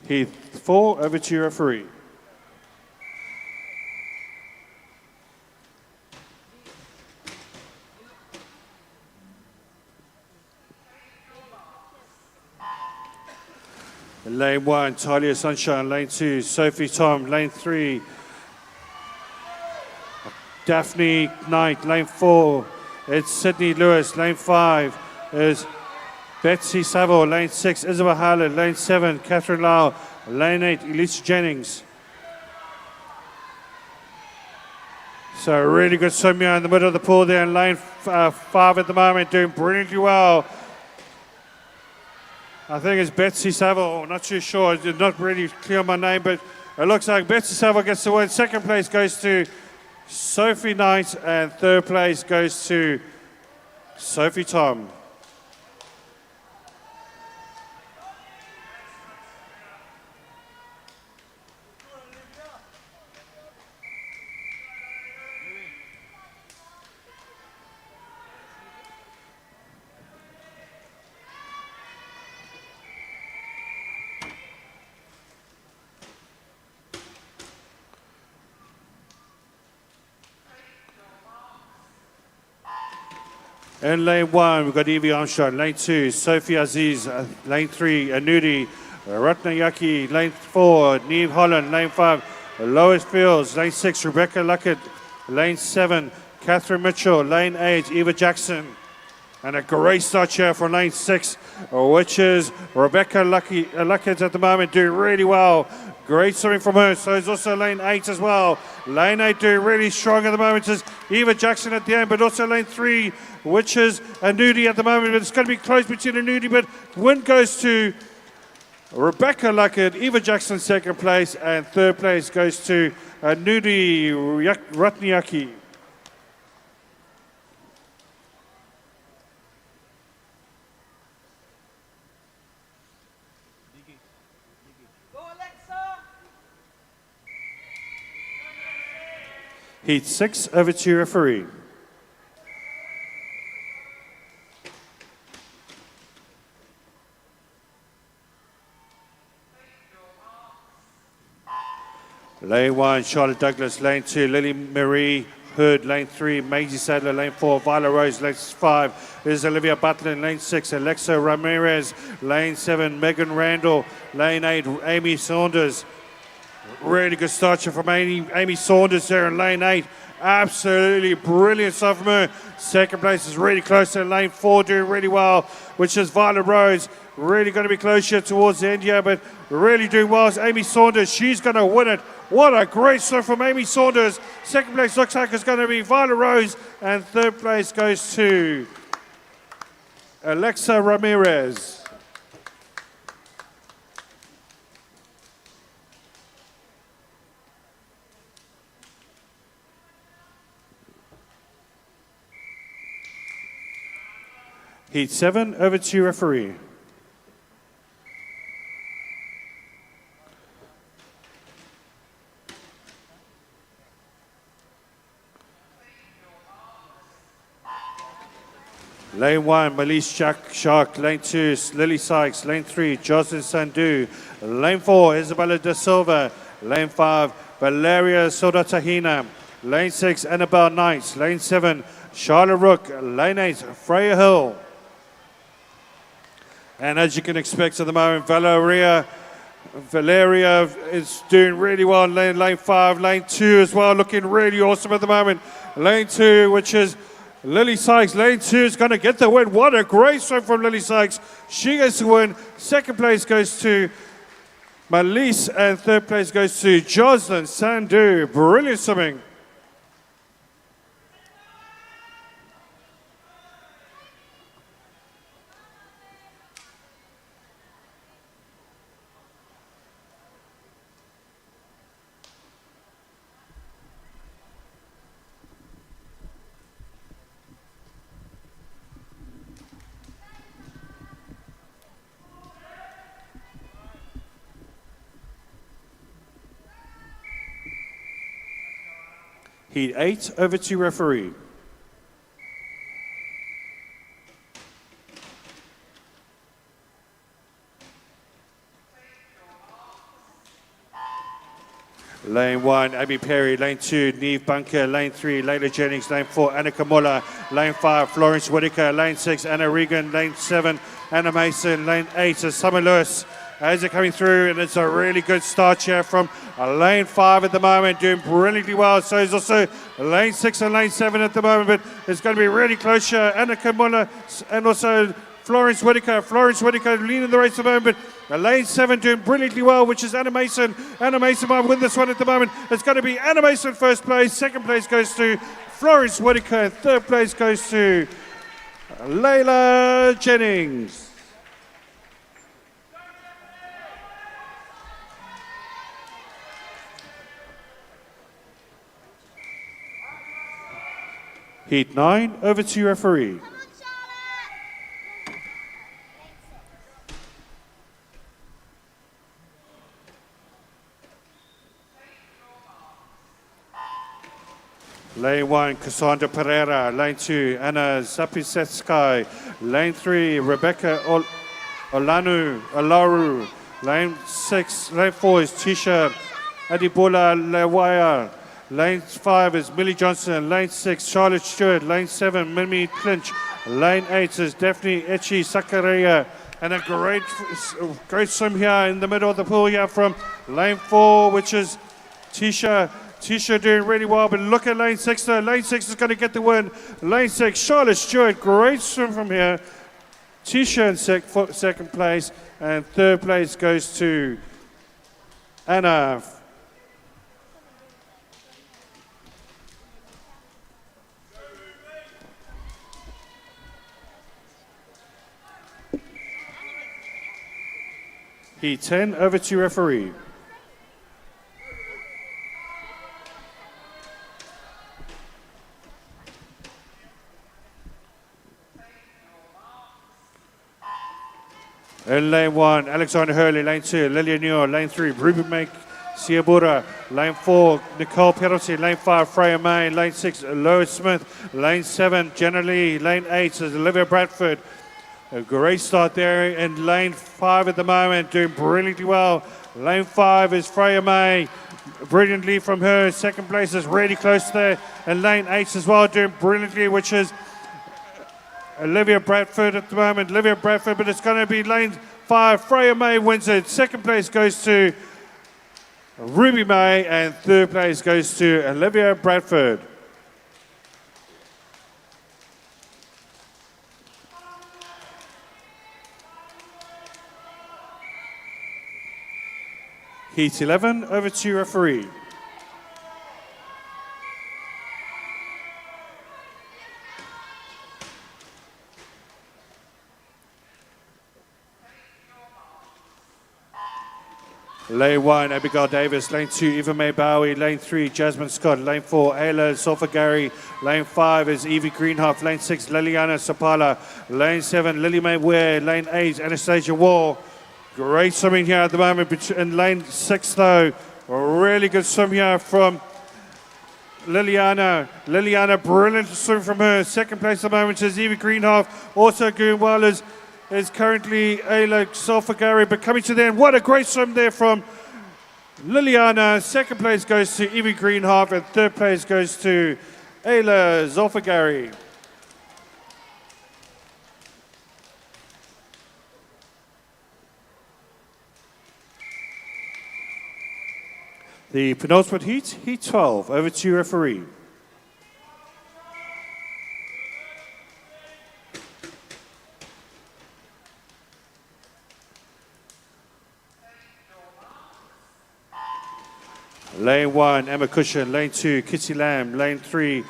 Speaker 1: Heat 4, over to your referee. In lane 1, Talia Sunshine. Lane 2, Sophie Tom. Lane 3, Daphne Knight. Lane 4, it's Sydney Lewis. Lane 5 is Betsy Saville. Lane 6, Isabel Howland. Lane 7, Catherine Lau. Lane 8, Elisa Jennings. So a really good swim here in the middle of the pool there in lane 5 at the moment, doing brilliantly well. I think it's Betsy Saville, not too sure, it's not really clear on my name, but it looks like Betsy Saville gets the win. Second place goes to Sophie Knight, and third place goes to Sophie Tom. In lane 1, we've got Evie Armstrong. Lane 2, Sophie Aziz. Lane 3, Anudi Ratnayaki. Lane 4, Neve Holland. Lane 5, Lois Fields. Lane 6, Rebecca Luckett. Lane 7, Catherine Mitchell. Lane 8, Eva Jackson. And a great start here from lane 6, which is Rebecca Luckett at the moment doing really well. Great swimming from her. So it's also lane 8 as well. Lane 8 doing really strong at the moment is Eva Jackson at the end, but also lane 3, which is Anudi at the moment. But it's going to be close between Anudi, but win goes to Rebecca Luckett. Eva Jackson second place, and third place goes to Anudi Ratnayaki. Heat 6, over to referee. Lane 1, Charlotte Douglas. Lane 2, Lily Marie Hood. Lane 3, Maisie Sadler. Lane 4, Viola Rose. Lane 5 is Olivia Butler. Lane 6, Alexa Ramirez. Lane 7, Megan Randall. Lane 8, Amy Saunders. Really good start from Amy Saunders there in lane 8. Absolutely brilliant start from her. Second place is really close to lane 4, doing really well, which is Violet Rose. Really going to be close here towards the end here, but really doing well is Amy Saunders. She's going to win it. What a great start from Amy Saunders. Second place looks like it's going to be Violet Rose, and third place goes to Alexa Ramirez. Heat 7, over to referee. Lane 1, Malise Shark. Lane 2, Lily Sykes. Lane 3, Jocelyn Sandu. Lane 4, Isabella Da Silva. Lane 5, Valeria Sodatahina. Lane 6, Annabelle Knight. Lane 7, Charlotte Rook. Lane 8, Freya Hill. And as you can expect at the moment, Valeria is doing really well in lane 5. Lane 2 as well, looking really awesome at the moment. Lane 2, which is Lily Sykes. Lane 2 is going to get the win. What a great stroke from Lily Sykes. She gets the win. Second place goes to Malise, and third place goes to Jocelyn Sandu. Brilliant swimming. Heat 8, over to referee. Lane 1, Abby Perry. Lane 2, Neve Bunker. Lane 3, Layla Jennings. Lane 4, Annika Muller. Lane 5, Florence Whitaker. Lane 6, Anna Regan. Lane 7, Anna Mason. Lane 8 is Summer Lewis. As they're coming through, and it's a really good start here from lane 5 at the moment, doing brilliantly well. So it's also lane 6 and lane 7 at the moment, but it's going to be really close here. Annika Muller and also Florence Whitaker. Florence Whitaker leading the race at the moment, but lane 7 doing brilliantly well, which is Anna Mason. Anna Mason might win this one at the moment. It's going to be Anna Mason first place. Second place goes to Florence Whitaker. And third place goes to Layla Jennings. Heat 9, over to referee.
Speaker 3: Come on,
Speaker 1: Lane 1, Cassandra Pereira. Lane 2, Anna Zapisetsky. Lane 3, Rebecca Olaru. Lane 4 is Tisha Adibola Lewaya. Lane 5 is Millie Johnson. Lane 6, Charlotte Stewart. Lane 7, Mimi Clinch. Lane 8 is Daphne Echi Sakaria. And a great swim here in the middle of the pool here from Lane 4, which is Tisha. Tisha doing really well, but look at Lane 6 though. Lane 6 is going to get the win. Lane 6, Charlotte Stewart, great swim from here. Tisha in second place, and third place goes to Anna. Heat 10, over to referee. In lane 1, Alexander Hurley. Lane 2, Lillian Newell. Lane 3, Ruby Make Siabura. Lane 4, Nicole Penalty. Lane 5, Freya May. Lane 6, Lois Smith. Lane 7, Jenna Lee. Lane 8 is Olivia Bradford. A great start there in lane 5 at the moment, doing brilliantly well. Lane 5 is Freya May, brilliantly from her. Second place is really close there. And lane 8 as well, doing brilliantly, which is Olivia Bradford at the moment. Olivia Bradford, but it's going to be lane 5. Freya May wins it. Second place goes to Ruby May, and third place goes to Olivia Bradford. Heat 11, over to referee. Lane 1, Abigail Davis. Lane 2, Eva May Bowie. Lane 3, Jasmine Scott. Lane 4, Ayla Solfagari. Lane 5 is Evie Greenhoff. Lane 6, Liliana Sapala. Lane 7, Lily May Ware. Lane 8, Anastasia Wall. Great swimming here at the moment. In lane 6 though, a really good swim here from Liliana. Liliana, brilliant swim from her. Second place at the moment is Evie Greenhoff. Also doing well is currently Ayla Solfagari, but coming to the end, what a great swim there from Liliana. Second place goes to Evie Greenhoff, and third place goes to Ayla Zolfagari. The penultimate heat, Heat 12. Over to you, referee. Lane 1, Emma Cushion. Lane 2, Kitty Lamb. Lane 3,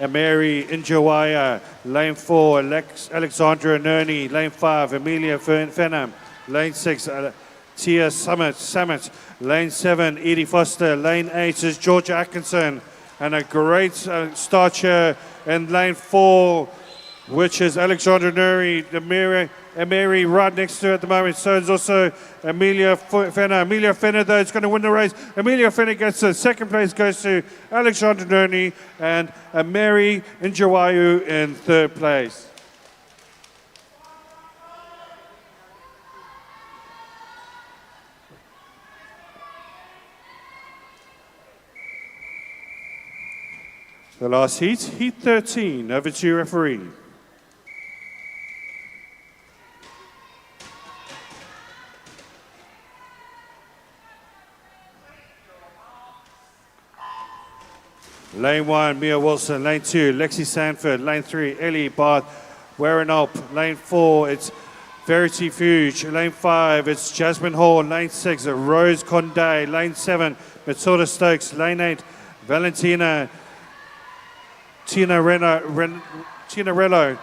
Speaker 1: Mary Injawaya. Lane 4, Alexandra Nerney. Lane 5, Amelia Fenham. Lane 6, Tia Summit. Lane 7, Edie Foster. Lane 8 is Georgia Atkinson. And a great start here in lane 4, which is Alexandra Nuri, Mary right next to her at the moment. So is also Amelia Fenner. Amelia Fenner, though, is going to win the race. Amelia Fenner gets the second place, goes to Alexandra Nuri, and Mary Injawayu in third place. The last heat, Heat 13. Over to you, referee. Lane 1, Mia Wilson. Lane 2, Lexi Sanford. Lane 3, Ellie Barth Warrenalp. Lane 4, it's Verity Fuge. Lane 5, it's Jasmine Hall. Lane 6, Rose Conde. Lane 7, Matilda Stokes. Lane 8, Valentina Tinarello.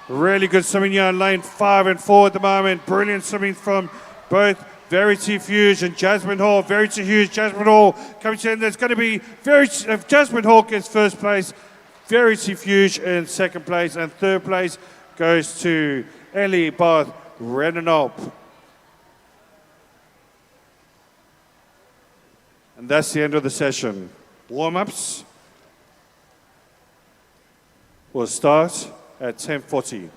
Speaker 1: Really good swimming here in lane 5 and 4 at the moment. Brilliant swimming from both Verity Fuge and Jasmine Hall. Verity Fuge, Jasmine Hall coming to the end. There's going to be Jasmine Hall gets first place, Verity Fuge in second place, and third place goes to Ellie Barth Renanop. And that's the end of the session. Warm-ups. will start at 10:40.